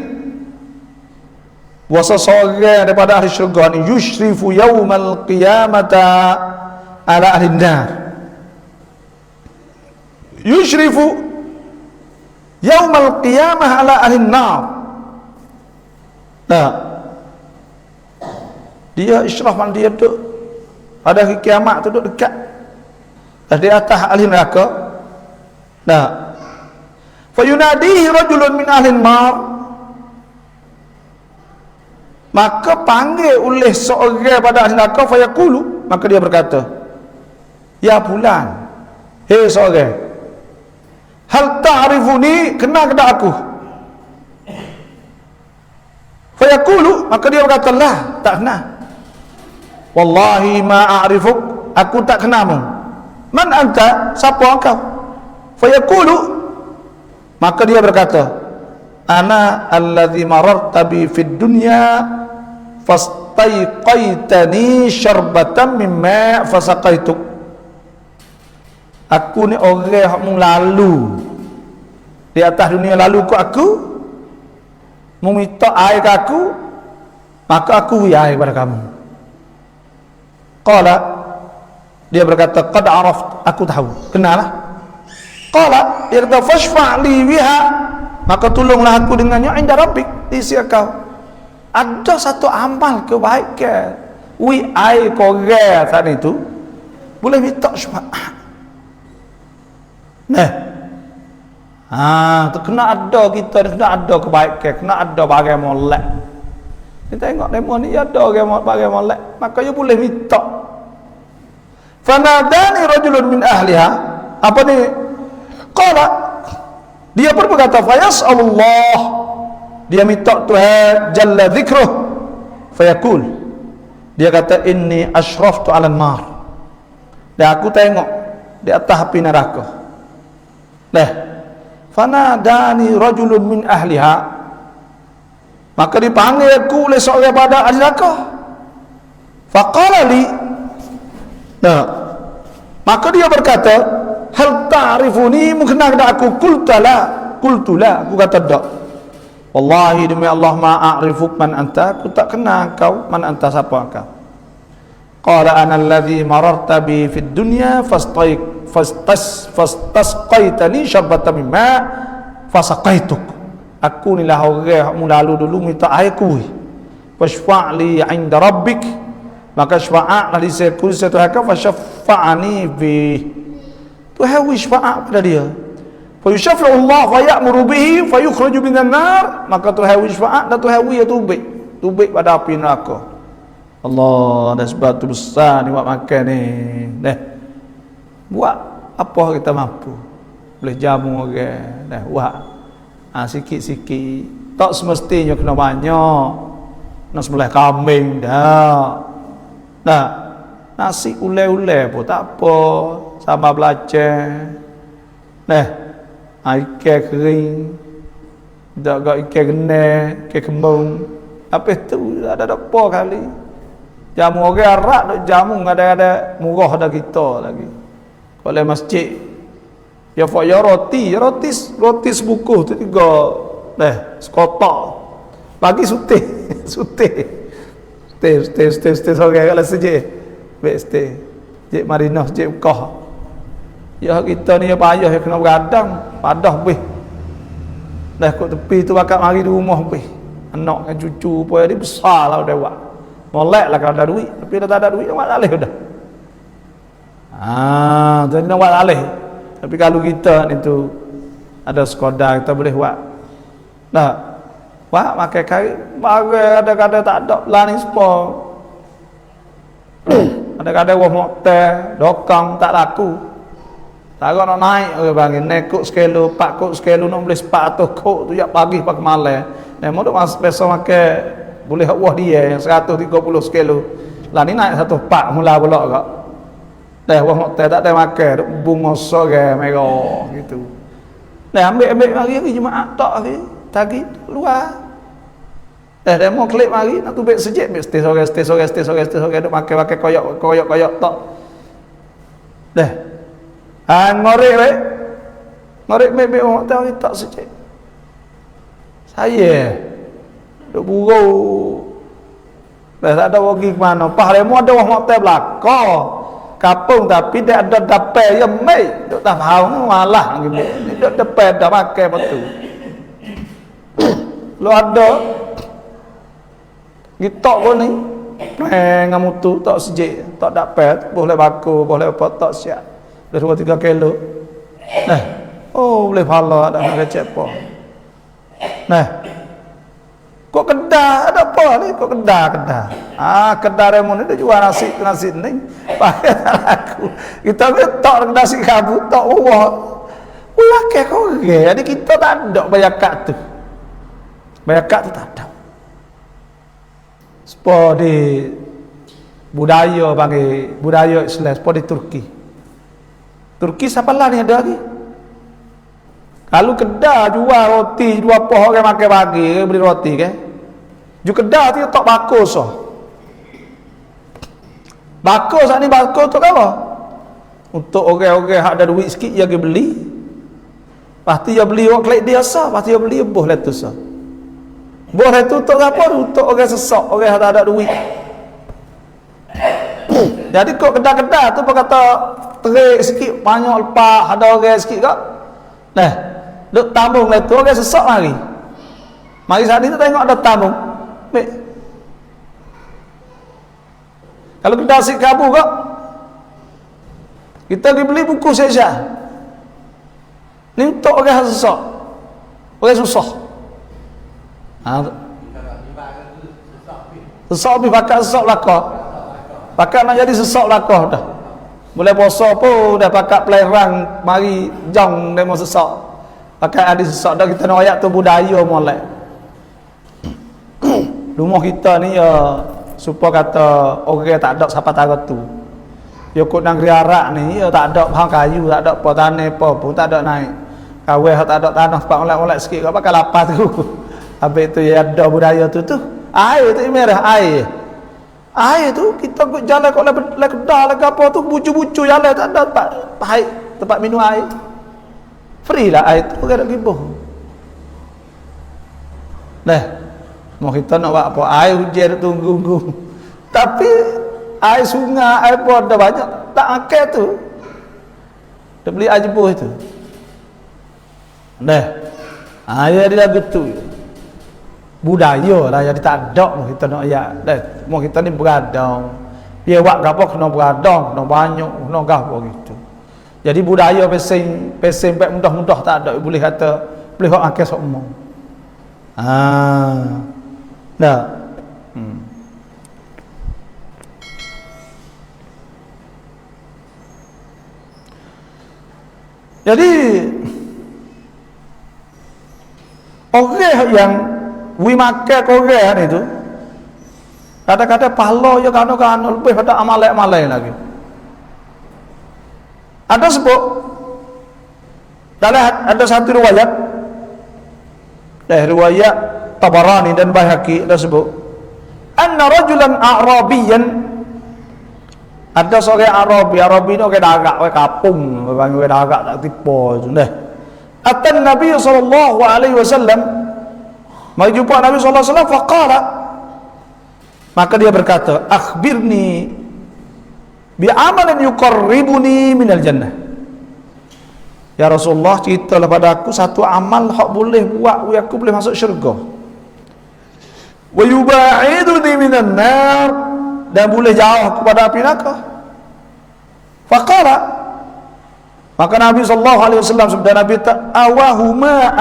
wa seseorang daripada ahli syurga ni, yushrifu yaumal qiyamata ala ahli an-nar, yushrifu yaumal qiyamah ala ahli an-nar. Nah, dia isyraf, dia duduk pada hari kiamat tu, duduk dekat di atas ahli neraka. Nah, fayunadihi rajulun min ahli an-nar, maka panggil oleh seorang pada ahli neraka, fayaqulu, maka dia berkata, ya fulan, hei seorang, hal ta'rifuni, kenal ke aku? Fayaqulu, maka dia berkata, lah, tak kenal. Wallahi ma a'rifuk, aku tak kenalmu. Man anta, siapa engkau? Fayaqulu, maka dia berkata, ana alladhi mararta bi fid dunya fastaiqaitani syarbatan min ma' fasaqaituk. Aku ni orang yang lalu di atas dunia lalu ke aku, meminta air ke aku, maka aku beri air kepada kamu. Qala, dia berkata, qad araft, aku tahu, kenalah. Qala, dia kata, fashfa' li biha, maka tolonglah aku dengannya inda rabbik, di sisi kau. Ada satu amal kebaikan, wi air korang saat itu, boleh minta syafaat. Tu kena ada kita, kena ada kebaikan, kena ada bagai molek. Kita tengok demo ni ada bagai molek, maka dia boleh minta. Fanadani rajulun min ahliha, apa ni? Qala, dia pun berkata, fayas'alullah, dia minta Tuhan jalla dzikruh, fayaqul, dia kata, inni asyraftu 'alan nar, dan aku tengok di atas api neraka. Fanadani rajulun min ahliha, Maka dipanggil aku oleh seorang pada ahli neraka. Faqala li, nah, maka dia berkata, hal ta'rifuni, mengenal tak aku? Qultula, aku kata tak. Wallahi demi Allah ma'arifuk man anta, aku tak kenal kau, man anta, siapa kau? Qala ana alladhi mararta bi fid dunya fastasqaitani syarbatan min ma' fasaqaituk. Aku ni lah orang mu lalu dulu minta air kuih. Fashfa'li 'inda rabbik, maka syafa'atlah di sisi Tuhan kau, fasyaffa'ani bi, Tuhan syafa'at pada dia. Fa yushafa'u Allah fa ya'muru bihi fa yukhraju minan nar, maka Tuhan syafa'at dan Tuhan ya tubik pada api neraka. Allah, ada sebab tu besar ni buat makan ni. Buat apa kita mampu. Boleh jamu orang, buat sikit-sikit. Tak semestinya kena banyak. Nak sebelah kambing dah. Nasi ulai-ulai pun tak apa. Sama belajar. Ikan kering. Tak ada ikan genar, ikan kembung. Apa itu ada apa kali. Jamu orang Arab duk jamu ada murah dah kita lagi. Oleh masjid. Ya roti sebukuh tu 3 sekotak. Pagi sutih sore kalau sejak. Baik stay. Jek Marinah, jek Mekah. Ya kita ni ya payah ya kena beradang, padah beh. Kok tepi tu bakal mari di rumah beh. Anak dengan cucu pun dia besarlah dah buat. Molek lah kalau ada duit, tapi dah tak ada duit nak buat alih dah. Jadi nak buat alih. Tapi kalau kita ni tu ada sekolah kita boleh buat. Buat makan kari, barang kadang-kadang tak ada lah ni sepuluh. Kadang-kadang wah mokter, dokang tak laku. Tak ada nak naik orang panggil, nekuk sekilo, 4 kok sekilo nak boleh 400 kok tu jak pagi pakai malam. Mau duk besok makan boleh wah dia yang 130 sekilo. Lah ni naik 1/4 mula pula kak. Wah mokter tak ada makan, duk bunga sore merah gitu. Ambil hari Jumaat tak hari, tagi luar. Mau klik mari nak tubik sejik, stay sore duk makan koyok tak. Ngorek mek orang tahu tak sejik. Saya duk buruk. Tak ada pergi ke mana. Pahlemu ada orang motor belakang. Kapung tapi dia ada dapat ya mai. Duk tak faham malah gitu. Duk dapat dah pakai betul. Lu ada gitok pun ni. Ngamu tu tak sejik, tak dapat, boleh baku, boleh apa tak siap. Dah 2-3 kilo. Boleh pala ada nak cek apa. Kok kedah ada apa ni? Kok kedah. Kedah remon ni dia jual nasi ni. Pakai tak laku. Kita letak nasi kabut tak uang. Ulah ke kau ge. Jadi kita tak ada bayar kad tu. Bayar kad tu tak ada. Seperti budaya bagi budaya Islam seperti Turki. Turki siapa lah ni ada lagi? Kalau kedah jual roti, jual apa orang makan pagi, beli roti ke? Ju kedah tu tak bakus oh. Bakus ni bakus untuk apa? Untuk orang-orang hak ada duit sikit dia pergi beli. Pasti dia beli orang klik dia sah, pasti dia beli boh lah tu sah. Boh lah tu untuk apa? Untuk orang sesak, orang hak tak ada duit. Jadi kok kedah-kedah tu berkata terik sikit, banyak lepak, ada orang sikit kak. Duk tambung lah tu, orang sesak mari. Mari saat ni tu tengok ada tambung. Baik. Kalau kita asyik kabur kak, kita pergi beli buku Syekh. Ni untuk orang sesak, orang susah. Sesak habis pakai sesak belakang. Pakai nak jadi sesak belakang dah. Boleh puasa pun dah pakai pelerang mari jong demo sesak. Pakai ada sesak dah kita nak ayat tu budaya molek. Rumah kita ni ya supaya kata orang tak ada siapa tahu tu. Ya kod negeri Arab ni ya tak ada bahan kayu, tak ada apa tanah apa pun tak ada naik. Kawai tak ada tanah tempat molek-molek sikit kau pakai lapas tu. Habis tu ya ada budaya tu air tu merah air tu kita jalan kat le kedah le apa tu bucu-bucu jalan tak ada tempat minum air. Free lah air tu kan gibuh. Nah, mau kita nak buat apa air hujan tunggu. Tapi air sungai air pun ada banyak tak akal tu. Dia beli air jebuh itu. Nah, air dia betul. Budaya lah jadi tak ada kita nak ya dah mau kita ni beradang dia buat gapo kena beradang kena banyak kena gapo gitu jadi budaya pesing baik mudah-mudah tak ada boleh kata boleh hak akal semua dah jadi orang yang we makan korang itu kata-kata pahala je kan lebih pada amalai lagi. Ada sebut dalam ada satu riwayat riwayat Tabarani dan Baihaqi ada sebut anna rajulan a'rabiyan ada seorang Arabi ni orang darat orang kampung orang darat tak tipu tu dah atan Nabi sallallahu alaihi wasallam mari jumpa Nabi sallallahu alaihi wasallam faqala maka dia berkata akhbirni bi amalin yuqarribuni minal jannah ya Rasulullah ceritalah pada aku satu amal hak boleh buat aku boleh masuk syurga wa yubaiduni minan nar dan boleh jauh kepada api neraka faqala maka Nabi sallallahu alaihi wasallam sabda Nabi awahuma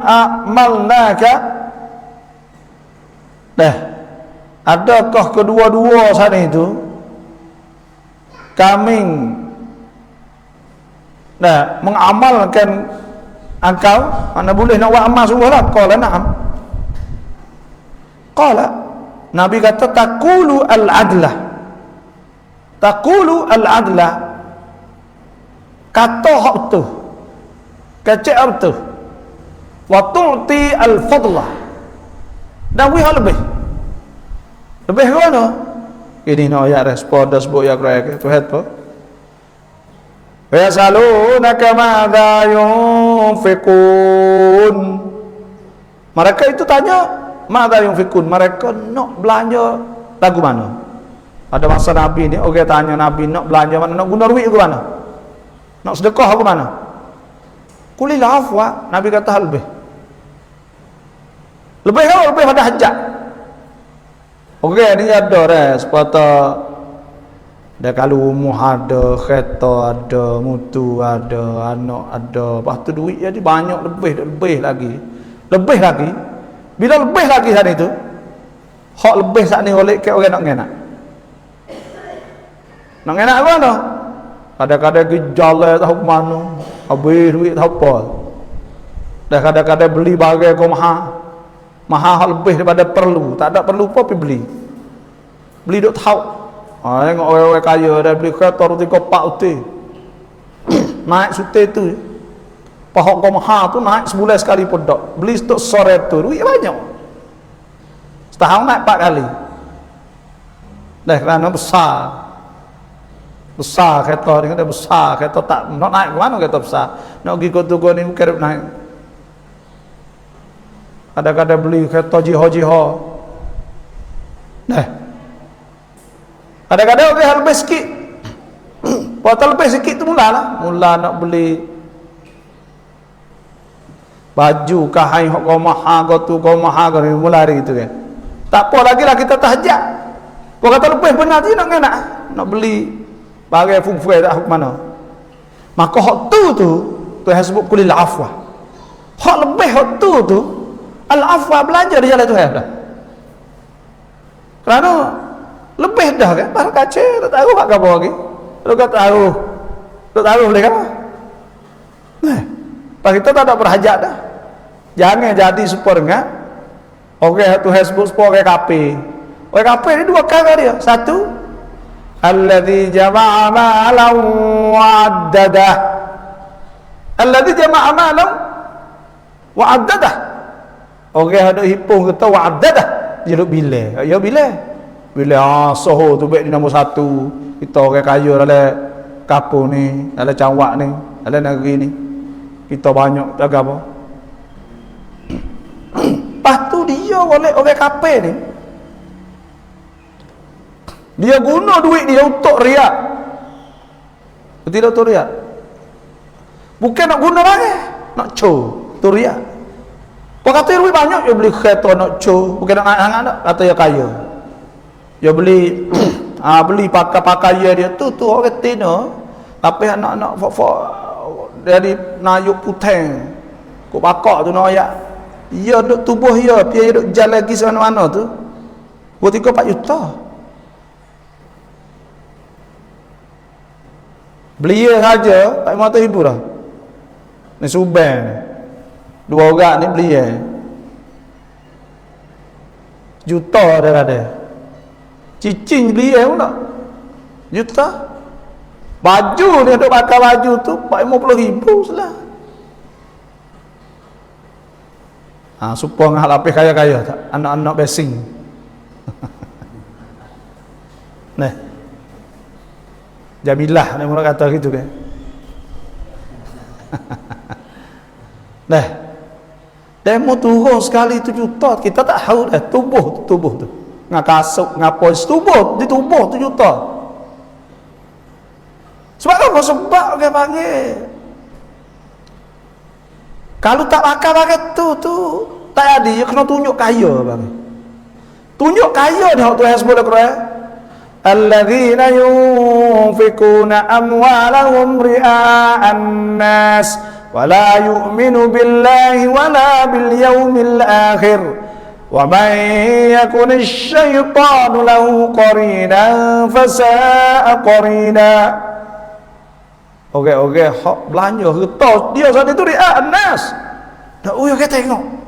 a'malnaka adakah kedua-dua sana itu kami mengamalkan engkau mana boleh nak buat amal semua lah qala na'am qala Nabi kata taqulu al-adlah kata hak tu kecek hak tu wa tu'ti al-fadlah dan wi hak lebih mana ini no ya respon das bo ya kira tu het po ya salunaka madza yunfiqun mereka itu tanya madza yunfiqun mereka nak belanja lagu mana pada masa Nabi ni orang tanya Nabi nak belanja mana nak guna duit ke mana nak sedekah ke mana? Kulil afwa, Nabi kata lebih. Lebih pada hajat. Okey, ni ada sepatah ada kalau rumah ada, kereta ada, mutu ada, anak ada, lepas tu duit jadi banyak lebih lagi. Bila lebih lagi saat itu, hak lebih saat ni oleh ke orang nak ngenak. Nak ngenak ke mana? Kadang-kadang ke jalan tahu ke mana habis duit tahu apa dan kadang-kadang beli barang kau mahal lebih daripada perlu tak ada perlu apa pergi beli duk tahu tengok orang-orang kaya dah beli kereta roti kopak uti naik sute tu pahok kau mahal tu naik sebulan sekali pun tak beli stok sore tu duit banyak setahun naik 4 kali dah kerana besar kereta ni kata besar kereta tak nak naik ke mana kereta besar nak pergi kota-kota ni bukan naik kadang-kadang beli kereta jiho kadang-kadang orang lebih sikit waktu lebih sikit tu mula nak beli baju kahai kau mahal kau mahal mula hari gitu kan tak apa lagi lah kita tahajat kau kata lebih benar je nak beli bagai fungfui tak mana maka hak tu Tuhan sebut kulil afwa hak lebih hak tu al-afwa belanja di jalan Tuhan dah kerana lebih dah kan pasal kacir tak tahu hak apa lagi lu kata tahu boleh kan pas kita tak ada berhajat dah jangan jadi super enggak okey Tuhan sebut super orang kape ni dua kali dia satu alladzi jama'a malan wa'addadah Orang ada hipung kata wa'adad dah. Dia duk bila. Ya bila. Bila soho tu baik di nombor 1. Kita orang kaya dalam kapur ni, dalam cawak ni, dalam negeri ni. Kita banyak jaga apa? Lepas tu dia oleh orang kafir ni. Dia guna duit dia untuk riak. Betul tak riak? Bukan nak guna lagi, nak show, tu riak. Kau kata duit banyak, dia beli kereta nak show, bukan nak hangat nak, kata dia kaya. Dia beli beli pakai-pakai dia tu orang tina. Tapi anak-anak fok dari nayuk puteng. Kau bakak tu nak ayat. Dia duk tubuh dia, dia duk jalan lagi mana-mana tu. Buat 3-4 juta. Beli saja 500,000 dah. Ni Subang ni. 2 orang ni beli juta dah ada. Cicing beli pula juta. Baju dia duk pakai baju tu 50,000 salah. Supaya hal lapis kaya-kaya tak? Anak-anak basing. Nah. Jamilah ni orang kata gitu kan. Nah. Demo turun sekali 7 juta, kita tak tahu dah tubuh tu. Ngak kasut, ngak polis tubuh, di tubuh 7 juta. Sebab apa? Sebab orang panggil. Kalau tak pakai tu tak ada, dia kena tunjuk kaya bang. Tunjuk kaya dah Tuhan sebut dalam Quran. Alladzina yunfikuna amwalahum ria'an nas wa la yu'minu billahi wa la bil yaumil akhir wa man yakunish syaitanu lahu qarinan fasa'a qarina. Okey hak belanja harta dia saat itu ria'an nas. Dak uyo kita tengok.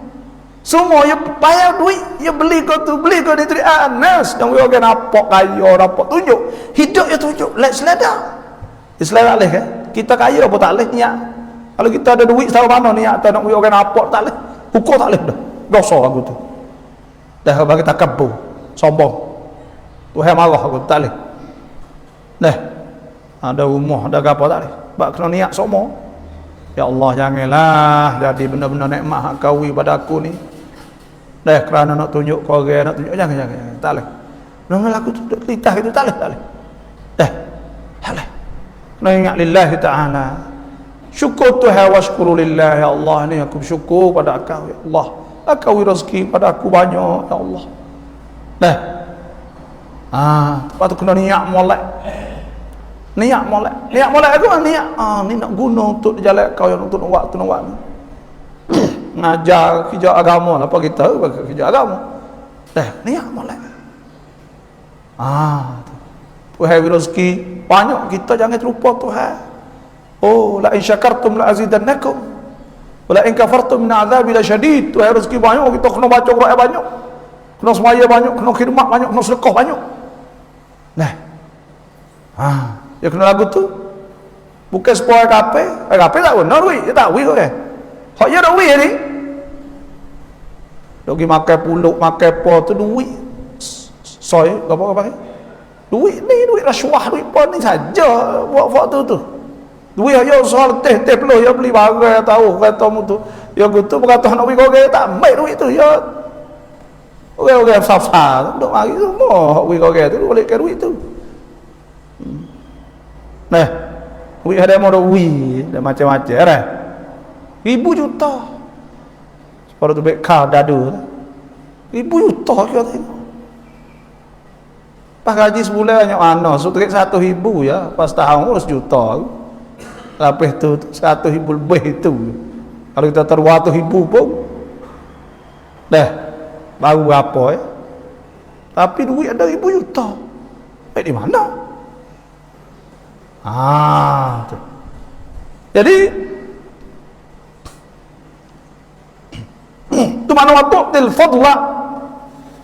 Semua yang bayar duit, dia beli kau tu, beli kau ni ria'an nas. Dan uyo kan nampak kaya, nampak tunjuk. Hidup dia tunjuk, let's seleda. Islam tak kan? Kita kaya apa tak boleh niat. Kalau kita ada duit tahu mana niat tak nak uyo kan nampak tak boleh. Hukum tak boleh dah. Dosa aku tu. Dah bagi takabur, sombong. Tuhan marah aku tak boleh. Dah. Ada rumah, ada apa tak boleh. Sebab kena niat semua. Ya Allah janganlah jadi benda-benda nikmat hak kawi pada aku ni. Dah kerana nak tunjuk kau orang, nak tunjuk jangan. Tak boleh. Nama aku tu litah itu tak boleh. Dah. Tak boleh. Kena ingat lillahi ta'ala. Syukur Tuhan wa syukuru lillah. Ya Allah ni aku bersyukur pada Engkau ya Allah. Engkau rezeki pada aku banyak ya Allah. Dah. Lepas tu kena niat molek. Niat molek aku niat ni nak guna untuk jalan kau yang untuk nak buat ngajar kerja agama lah apa kita kerja agama dah niat molek Tuhan rezeki banyak kita jangan terlupa Tuhan. La in syakartum la azidannakum wa la in kafartum min azabi lasyadid. Tuhan rezeki banyak kita kena baca Quran banyak, kena semaya banyak, kena khidmat banyak, kena sedekah banyak. Nah dia kena lagu tu bukan sepuluh KP tak benar duit dia tak duit kan hak dia dah duit ni dia pergi makan puluk makan apa tu duit soy apa duit ni duit rasuah duit apa ni saja buat tu duit dia soal teh peluh dia beli barang tahu kata mu tu dia gitu berkata nak duit kau tak ambil duit tu dia orang-orang safar duk mari semua duit kau tu boleh ke duit tu. Nah, duit ada mau duit, ada macam-macam dah. Ribu juta. Sepuluh tu baik kau dadu. Ribu juta kita tengok. Pas gaji sebulan banyak mana? So terik 100,000 ya. Pas tahun 100 juta. Lepas tu 100,000 lebih itu. Kalau kita taruh 100,000 pun dah baru berapa ya. Tapi duit ada ribu juta. Baik di mana? Tu. Jadi tu mana waktu til fadla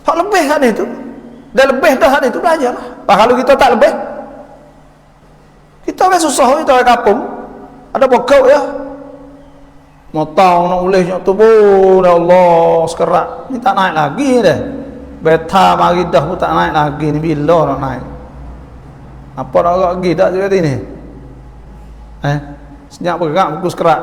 hak lebih kan itu dah lebih dah kan itu belajar lah. Kalau kita tak lebih kita kan susah kita orang kampung ada pokok ya motong nak ulih nyok tubuh ya Allah sekerak ni tak naik lagi dah beta mari dah pun tak naik lagi ni bila nak naik apa nak lagi tak seperti ni senyap bergerak buku sekerak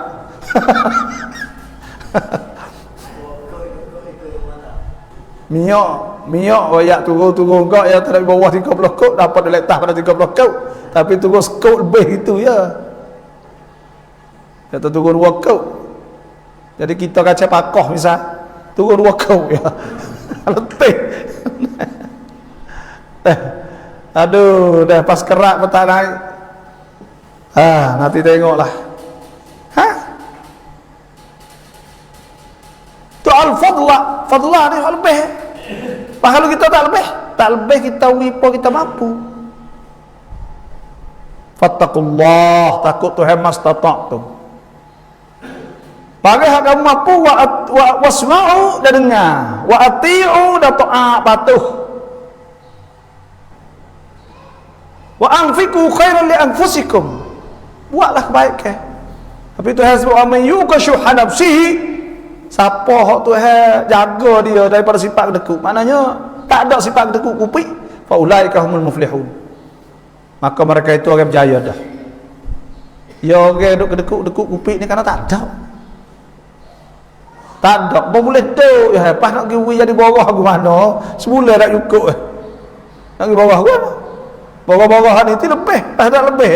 minyak royak turun kau yang tak bawah 30 kok dapat letak pada 30 kok tapi turun sekot lebih itu ya kata turun 2 kok jadi kita kaca pakoh misal turun 2 kok ya letih aduh dah pas kerak petang naik nanti tengoklah tu al-fadlah ni lebih kalau kita tak lebih kita wipo kita mampu fattaqullah takut Tuhan mastata'tum bagi hak kamu mampu wasma'u dan dengar wa ati'u dan ta'at patuh wa anfiqu khairan li anfusikum buatlah kebaikan tapi Tuhan sebut aman yukashuha nafsihi siapa hak Tuhan jaga dia daripada sifat kedekut maknanya tak ada sifat kedekut kupik fa ulaika humul muflihun maka mereka itu orang berjaya dah ya orang duk kedekut kupik ni kerana tak ada apa boleh tu ya lepas nak pergi jadi bawah aku mana sebulan tak cukup nak pergi bawah aku mana bawah-bawahan itu lebih tak lebih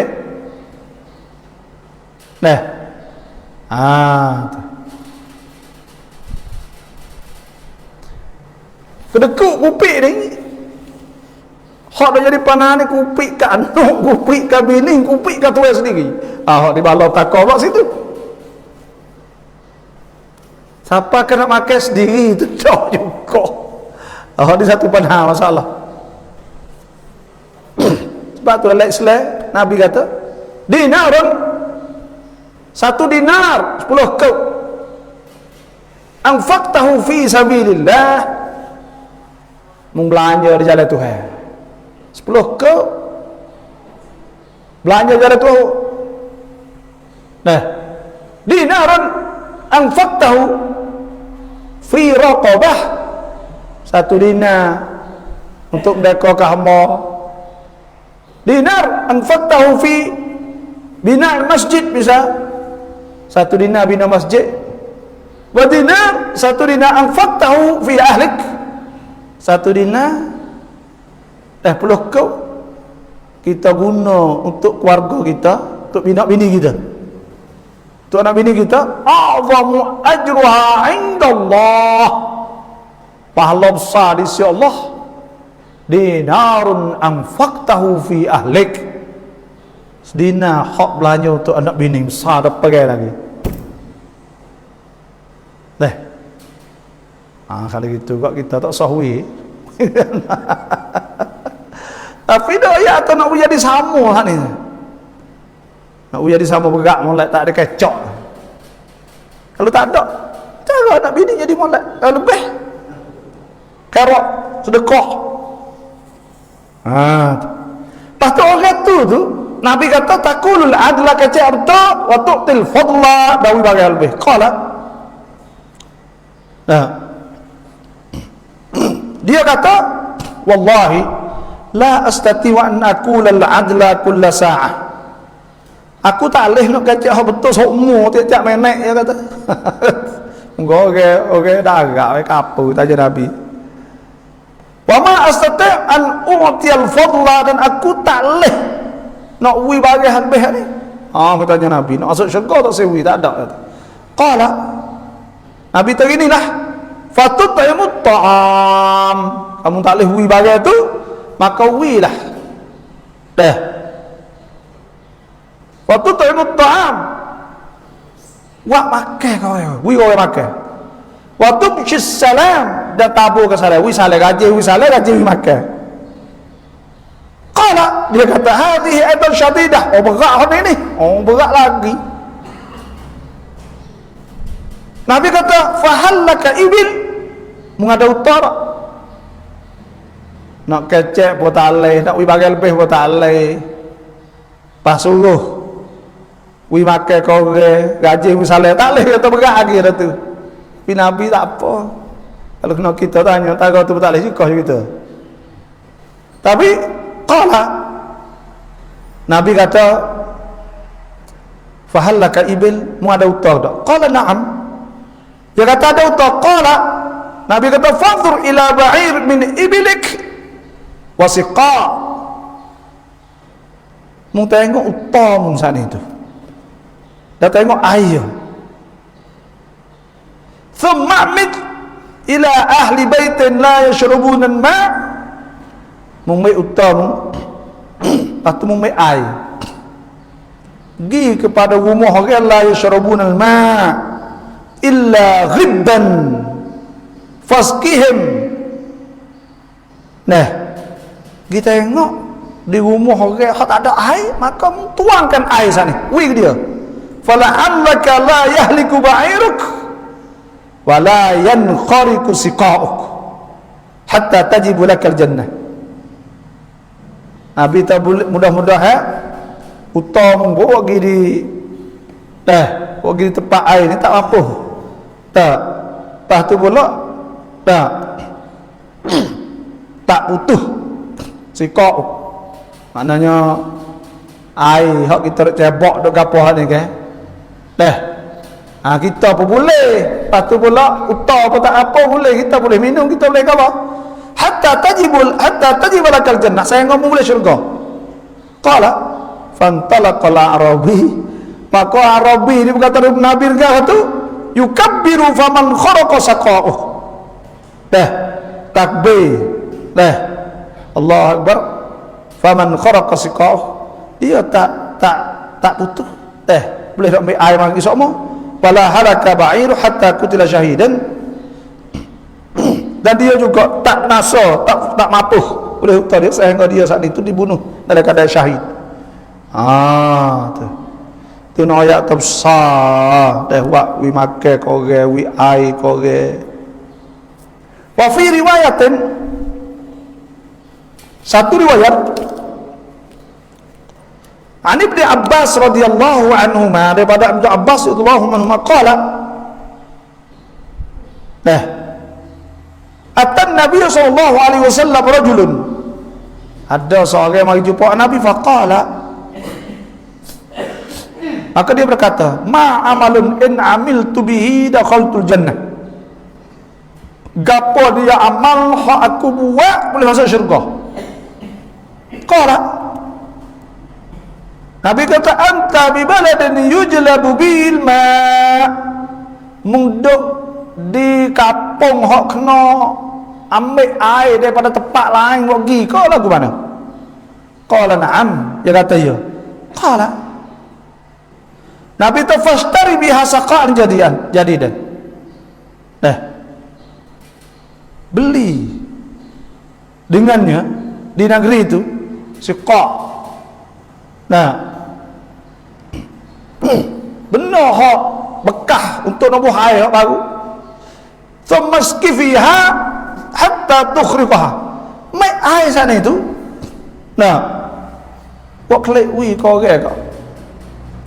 nah kedekut kupik ni hak dah jadi panah ni kupik ke anak kupik ke bini kupik ke tuan sendiri hak di balau takau pula situ siapa kena makan sendiri itu tak juga hak di satu panah masalah sebab tu dalam Islam Nabi kata dinarun 1 dinar 10 kau anfaqtahu fi sabilillah belanja di jalan Tuhan 10 kau belanja jalan Tuhan nah dinarun anfaqtahu fi raqabah 1 dinar untuk mendekor hamba dinar anfaqtahu fi bina masjid bisa 1 dinar bina masjid wa dinar 1 dinar anfaqtahu fi ahlik 1 dinar 10 kau kita guna untuk keluarga kita untuk bina bini kita untuk anak bini kita a'zamu ajruha indallah pahala besar di sisi Allah dinarun anfaqtahu fi ahlik sedina hak belanja untuk anak bini besar dah pakai lagi kalau gitu kok kita tak sahwi tapi dah ya atau nak jadi sama ni nak jadi sama berak molek tak ada kecok kalau tak ada cara anak bini jadi molek lebih kerok sedekah lepas tu orang tu Nabi kata takulul adla kaca'abta wa tu'til fadla dawi bagai lebih qala dia kata wallahi la astati wa an aqula al-adla kulla sa'ah aku tak boleh nak kacak betul semua tiap-tiap menek dia kata orang darat kapu taja Nabi wa ma astati an u'tiyal fadla dan aku tak boleh nak wi bagi habis ni katanya Nabi nak masuk syurga tak sewi tak ada kata qala Nabi tu inilah fatut'imut ta'am kamu tak boleh wi bagi tu maka wi lah fatut'imut ta'am wak makan kau wi kau makan wa tubshis salam dan tabur ke salam wi salam gaji wi makan qala dia kata hadhihi aidan syadidah berat hari ni berat lagi Nabi kata fahallaka ibil mengada utara nak kecek pun tak boleh nak bagi lebih pun tak boleh pas suruh wi makan korang gaji misalnya tak boleh kata berat lagi dah tu. Tapi Nabi tak apa. Kalau kena kita tanya tak kau tu tak boleh juga kita. Tapi qala Nabi kata fahallaka ibil, mu ada utang tak? Qala na'am. Dia kata ada utang. Qala Nabi kata fanzur ila ba'ir min ibilik wasiqa. Mu tengok utang sana itu. Dah tengok air. Thumma mit ila ahli baitin la yashrubuna al-ma'. Mu mai utang. Lepas mu mai air. Gi kepada rumah orang la yashrabuna al-ma' illa ghibban fasqihim. Nah, kita tengok di rumah orang hak tak ada air, maka tuangkan air sana. Wi dia. Fala'allaka la yahliku ba'iruk wa la yankhariku siqa'uk hatta tajibu lakal jannah. Nabi tak boleh mudah-mudahan utang bawa pergi di bawa pergi di tempat air ni tak apa. Tak. Lepas tu pula tak putus sikap. Maknanya air hak kita nak cebok dok gapo hal ni ke. Kita pun boleh. Lepas tu pula utang apa tak apa boleh, kita boleh minum, kita boleh apa? Hatta tajibal jannah. Saya ngomong boleh syurga. Qala fantalaqal arabi, maka arabi ni berkata Nabi kata yukabbiru faman kharaqa saqa'uh. Takbir. Allahu akbar. Faman kharaqa saqa'uh. Dia tak putus. Boleh tak ambil air mari semua. Wala halaka ba'iru hatta qutila syahidan. Dan dia juga tak nasa, tak mapuh oleh hutan dia sehingga dia saat itu dibunuh dalam keadaan syahid. Tu nak ayat besar dah buat wi makan korang, wi air korang. Wa fi riwayatin, satu riwayat An Ibnu Abbas radhiyallahu anhuma, daripada Ibnu Abbas radhiyallahu anhuma qala Atan Nabi sallallahu alaihi wasallam rajulun, ada seorang yang mari jumpa Nabi faqala, maka dia berkata ma amalun in amiltu bihi dakhaltul jannah. Gapo dia amal hak aku buat boleh masuk syurga. Qala, Nabi kata anta bi baladin yujlabu bil ma, munduk di kampung hok kena ambil air daripada tempat lain buat pergi. Kau lagu mana? Qala na'am. Dia kata ya. Qala Nabi tu fashtari biha saqa'an jadidan. Beli dengannya di negeri itu siqa'. Benar hak bekah untuk nabuh air hak baru. Thummaski fiha hatta tukhriqaha. Mai air sana itu. Buat klik wi kau ke kau.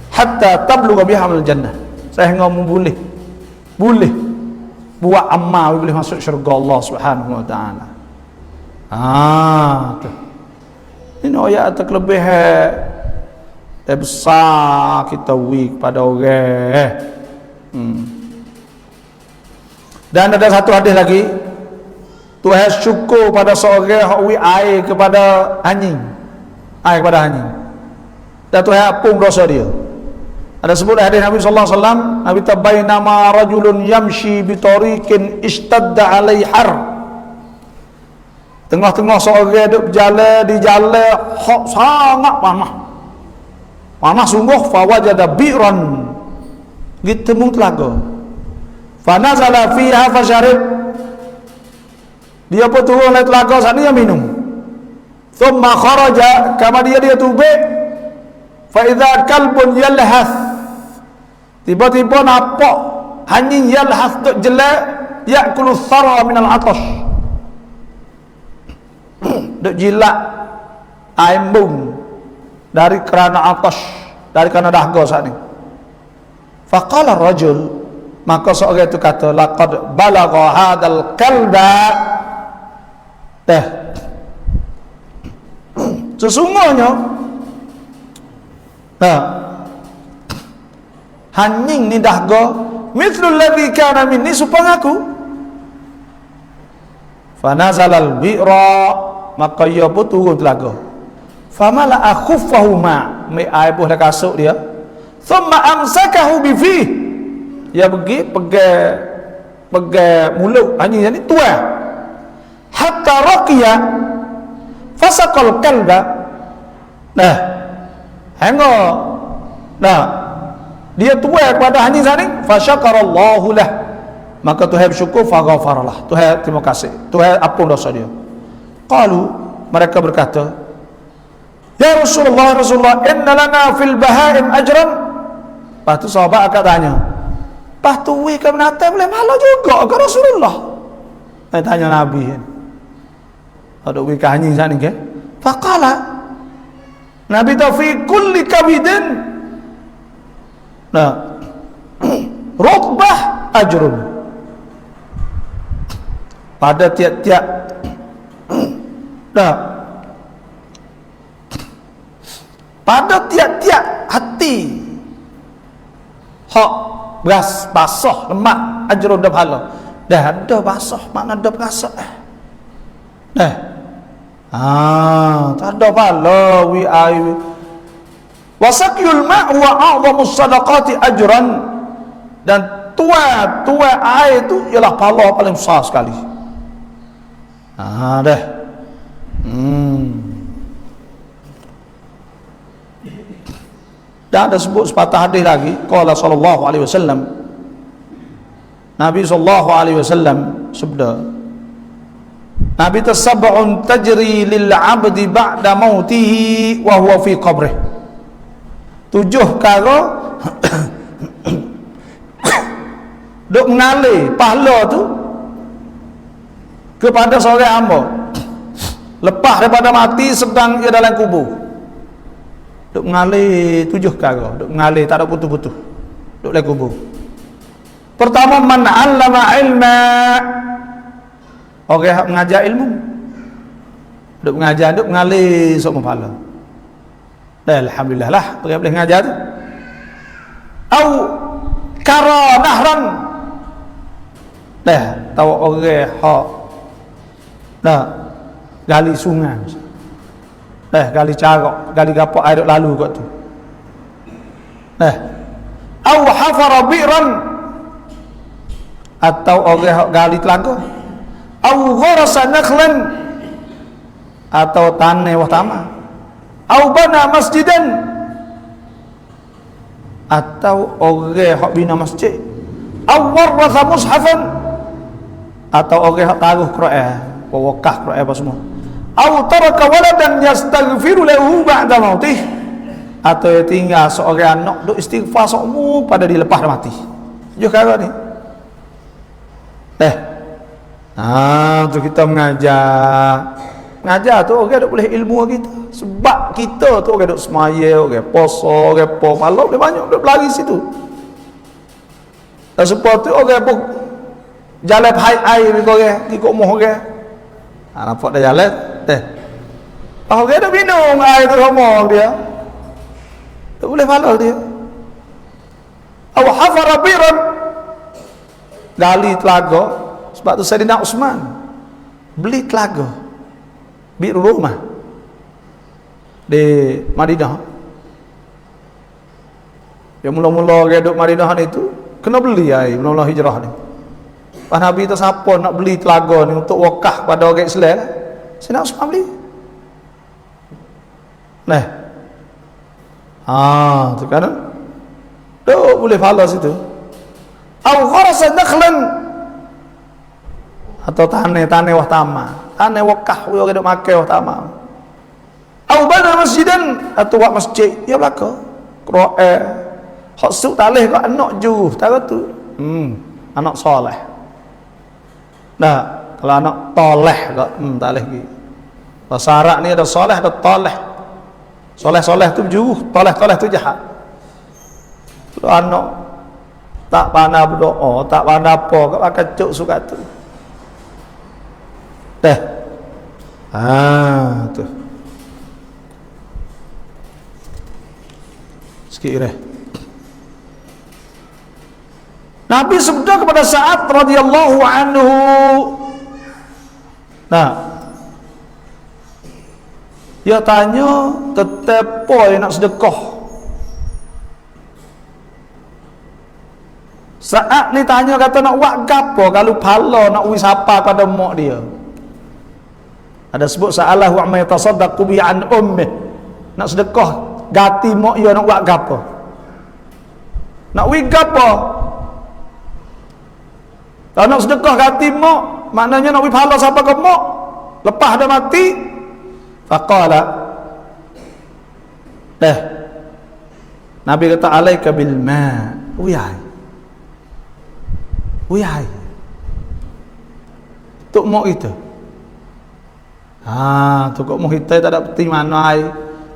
Hatta tablugha biha al jannah. Sehingga boleh buat amal boleh masuk syurga Allah Subhanahu wa taala. Tu. Ini ayat terlebih besar kita wi kepada orang. Dan ada satu hadis lagi, Tuhan syukur pada seorang yang wi air kepada anjing. Air kepada anjing. Dan Tuhan apung dosa dia. Ada sebut hadis Nabi sallallahu alaihi wasallam, Nabi tabainama rajulun yamshi bi tariqin ishtadda alaihi har. Tengah-tengah seorang duduk berjalan di jalan hak sangat panas. Panas sungguh, fa wajada bi'ran. Ditemu telaga. Fa nazala fiha fasharib. Dia pun turun dari telaga sana dia minum. Thumma kharaja, kama dia tubik. Fa idza kalbun yalhath. Tiba-tiba nampak anjing yalhath duk jelek, yakulu thara min al-atash. Duk jilat air embung dari kerana atas, dari kerana dahaga saat ni. Faqala rajul, maka seorang itu kata, laqad balagha hadzal kalba, sesungguhnya anjing ni dah go mithlul ladzi kana minni supaya aku. Fanazalal bi'ra, maka ia pun turun telaga. Famala akhuffahu ma, mai air pun dah kasuk dia. Thumma amsakahu bi fi, dia pergi pegang mulut anjing ni tuai. Hatta raqiya fasaqal kalba. Dia tuai kepada anjing tadi, fasyakarallahu lah, maka Tuhan bersyukur, faghafaralah, Tuhan terima kasih, Tuhan ampun dosa dia. Qalu, mereka berkata, ya Rasulullah, inna lana fil bahaim ajran. Lepas tu sahabat akan tanya, lepas tu ke binatang boleh malu juga ke Rasulullah? Tanya Nabi kan, ada ke anjing sana ke? Faqala, Nabi tu fi kulli kabidin rutbah ajrun, pada tiap-tiap pada tiap-tiap hati hak beras basah lemak ajrun dah pahala. Dah ada basah makna ada berasa tak ada pahala. Wasaqyul ma' wa a'zamus sadaqati ajran, dan tuai air itu ialah pahala paling besar sekali. Dan ada sebut sepatah hadis lagi, qala sallallahu alaihi wasallam, Nabi sallallahu alaihi wasallam sabda, Nabi tasab'un tajri lil 'abdi ba'da mautihi wa huwa fi qabrih. 7 perkara duk mengalir pahala tu kepada seorang hamba lepas daripada mati sedang ia dalam kubur. Duk mengalir 7 perkara, duk mengalir tak ada putus-putus duk dalam kubur. Pertama, man 'allama ilma, orang yang mengajar ilmu, duk mengajar, duk mengalir sok pahala. Alhamdulillah lah boleh mengajar tu. Au kara nahran, tahu orang hak gali sungai, gali carak, gali gapo air lalu kat tu. Au hafara bi'ran, atau orang hak gali telaga. Au gharasa nakhlan, atau tanah wah taman. Au bana masjidan, atau orang hak bina masjid. Au waratha mushafan, atau orang hak taruh Quran, wakaf Quran apa semua. Au taraka waladan yastaghfiru lahu ba'da mautih, atau dia tinggal seorang anak duk istighfar seumur pada dia lepas dah mati. Tujuh perkara ni. Tu kita mengajar tu orang duk boleh ilmu kita. Sebab kita tu orang duk semaya, orang puasa, orang apa, malam dia banyak duk berlari situ. Dan sebab tu orang pun jalan air orang ikut moh orang. Nampak dah jalan. Orang duk minum air tu moh dia. Tak boleh pahala dia. Aw hafara biran, gali telaga. Sebab tu Sayyidina Uthman beli telaga bir rumah di Madinah. Dia mula-mula dia duduk Madinah ni tu kena beli air mula-mula hijrah ni. Pas Nabi tu siapa nak beli telaga ni untuk wakaf pada orang Islam, Sayyidina Uthman beli. Tu kan tu boleh pahala situ. Au gharasa nakhlan, atau tanah wah taman, tanah wakaf orang duk makan wah taman. Au bana masjidan, atau buat masjid ya belaka. Quran hak suk talih kat anak juruh tahu tu. Anak soleh. Kalau anak toleh kat talih lagi. Bahasa Arab ni ada soleh ada toleh. Soleh-soleh tu juruh, toleh-toleh tu jahat. Kalau anak tak pandai berdoa, tak pandai apa, kau akan cuk suka tu. Dah. Tu. Sikit dah. Nabi sabda kepada Sa'ad radhiyallahu anhu. Nah, dia tanya tetap apa yang nak sedekah. Sa'ad ni tanya kata nak buat gapo kalau pahala nak wisapa pada mak dia. Ada sebut sa'alahu amma yatasaddaqu bi an ummih. Nak sedekah gati mak dia nak buat gapo? Nak wi gapo? Kalau nak sedekah gati mak, maknanya nak wi pahala siapa ke mak? Lepas dah mati, faqala. Nabi kata alaika bil ma. Uyai. Tok mak kita. Tu kok mak kita tak ada penting mana air.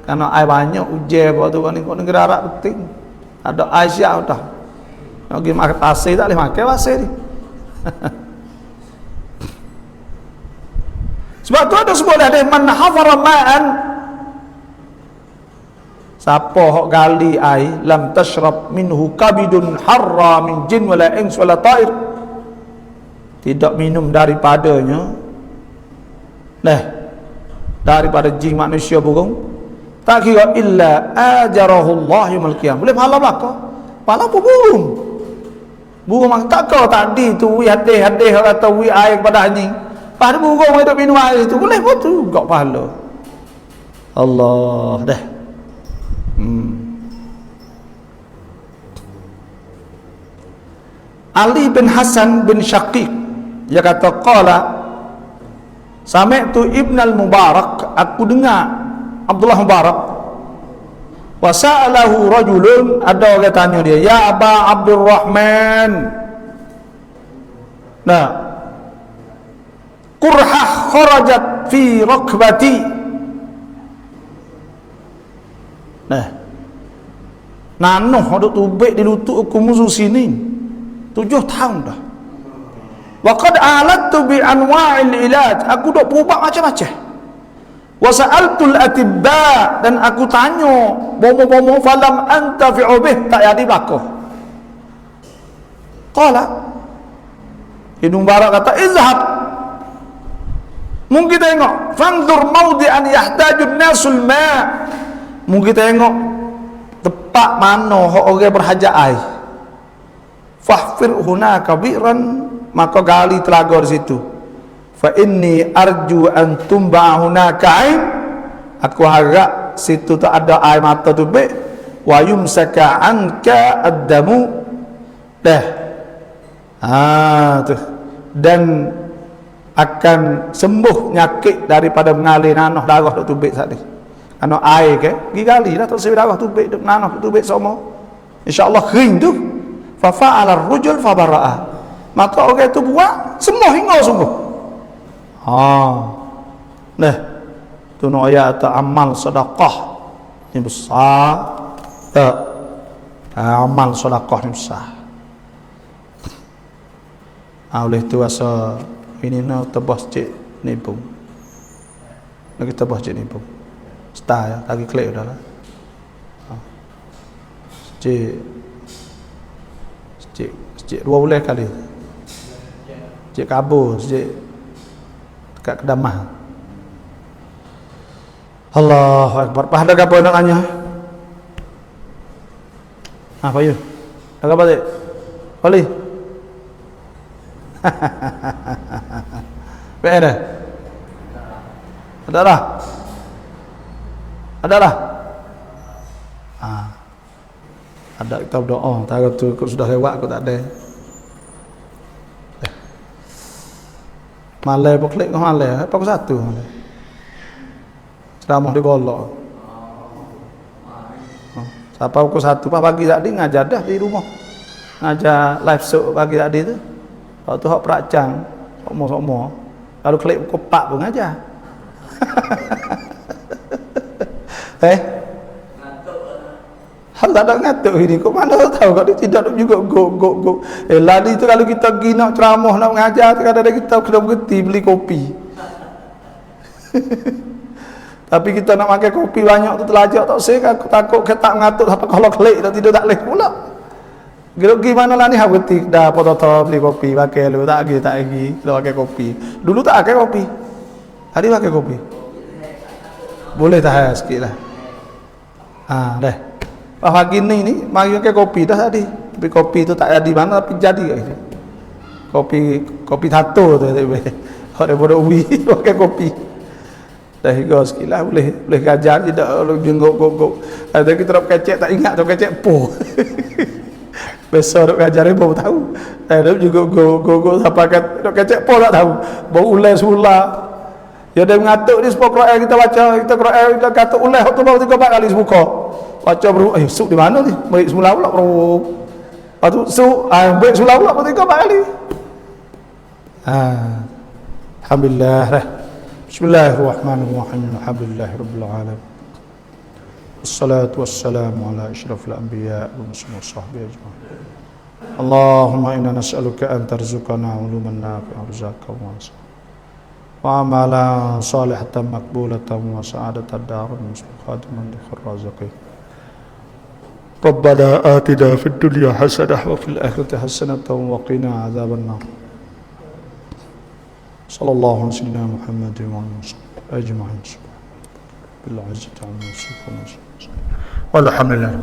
Karena air banyak ujian apa tu ni kok negara Arab penting. Ada air siap dah. Nak pergi makan pasir tak boleh makan pasir ni. Sebab tu ada sebuah hadis man hafara ma'an, siapa hok gali air lam tashrab minhu kabidun harra min jin wala ins wala ta'ir, tidak minum daripadanya daripada jin manusia burung, tak kira illa ajarahu Allah yaumil qiyamah, boleh pahala belaka pahala apa burung tak kau tadi tu wi hadis kata wi air kepada anjing, pada burung hidup minum air itu boleh pun tu gak pahala. Allah dah. Ali bin Hasan bin Syaqiq dia kata qala sami'tu Ibn al-Mubarak, aku dengar Abdullah Mubarak, wa sa'alahu rajulun, ada orang tanya dia, ya Aba Abdurrahman, qurhah kharajat fi rakbati, nanoh ada tubik di lutut aku musuh sini 7 tahun dah. Wa qad alattu bi anwa'il ilaj, aku dok berubat macam-macam. Wa sa'altul atibba, dan aku tanya bomo-bomo falam antafi'u bih, tak jadi belaka. Qala Ibn Mubarak kata izhab, mungkin tengok fanzur mawdi'an yahtajun nasul ma', mungkin tengok tempat mana orang berhajat air, fahfir hunaka bi'ran, maka gali telaga di situ. Fa inni arju an tumba hunaka ain, aku harap situ tak ada air mata tu baik, wa yumsaka anka ad-damu, tu, dan akan sembuh nyakit daripada mengalir nanah darah tu tubik saat ni. Karena air ke pergi gali lah tak sewi darah tubik duk nanah tubik semua, insyaallah kering tu. Fa fa'ala ar-rajul fa bara'a, maka orang itu buat sembuh hingga sembuh. Tu nak ayat amal sedekah ni besar. Amal sedekah ni besar. Oleh tu asa ini nak tebas cik nipung. Lagi tebas cik nipung. Star ya, lagi klik dah lah. Cik 2 bulan kali. Cik kabur, cik dekat Kedamah. Allahu Akbar. Pada apa nak tanya? Apa you? Ada apa cik? Boleh? Ada? Ada lah? Ada lah? Ada kita berdoa. Tahu tu aku sudah lewat, aku tak ada. Malai pun klik ke malai. Apa aku satu malai. Ceramah di golok. Siapa pukul 1 pagi tadi ngajar dah di rumah. Ngajar live show pagi tadi tu. Kalau tu hak peracang, semua. Kalau klik pukul 4 pun ngajar. Hal tak ada ngatuk ini. Kok mana tahu kalau dia tidak juga go. Ladi tu kalau kita pergi nak ceramah, nak mengajar, kadang-kadang kita kena berhenti beli kopi. Tapi kita nak makan kopi banyak tu telajak tak saya, aku takut kita tak ngatuk sampai kalau kelik dah tidur tak leh pula. Gimana lah ni hak berhenti dah potong beli kopi pakai lu tak lagi kalau pakai kopi. Dulu tak pakai kopi. Hari pakai kopi. Boleh tahan sikit lah. Dah. Pagi ni mari pakai kopi dah tadi. Tapi kopi tu tak jadi mana tapi jadi kat sini. Kopi tato tu tapi orang bodoh ubi pakai kopi. Dah higo sikit lah boleh gajar je dak jenguk gok. Ada kita nak kecek tak ingat tu kecek po. Besok nak gajar baru tahu. Ada juga go siapa kat nak kecek po tak tahu. Baru ulai sula. Ya dia mengatuk ni sebab Quran kita baca, kita Quran kita kata ulai tu baru 3-4 kali sebuka. Baca baru suk di mana ni? Baik semula pula baru. Lepas tu suk baik semula pula baru 3-4 kali. Alhamdulillah dah. Bismillahirrahmanirrahim. Alhamdulillahirabbil alamin. Wassalatu wassalamu ala asyrafil anbiya wa sahbihi ajma'in. Allahumma inna nas'aluka an tarzuqana uluman nafi'an rizqan wasi'an wa amalan salihatan maqbulatan wa sa'adatan darin khatiman likhir raziqin. Rabbana atina fid dunya hasanah wa fil akhirati hasanah wa qina adzaban nar. Sallallahu alaihi wasallam Muhammadin wa alihi ajma'in. Bil 'izzati 'amma yasifun. Walhamdulillah.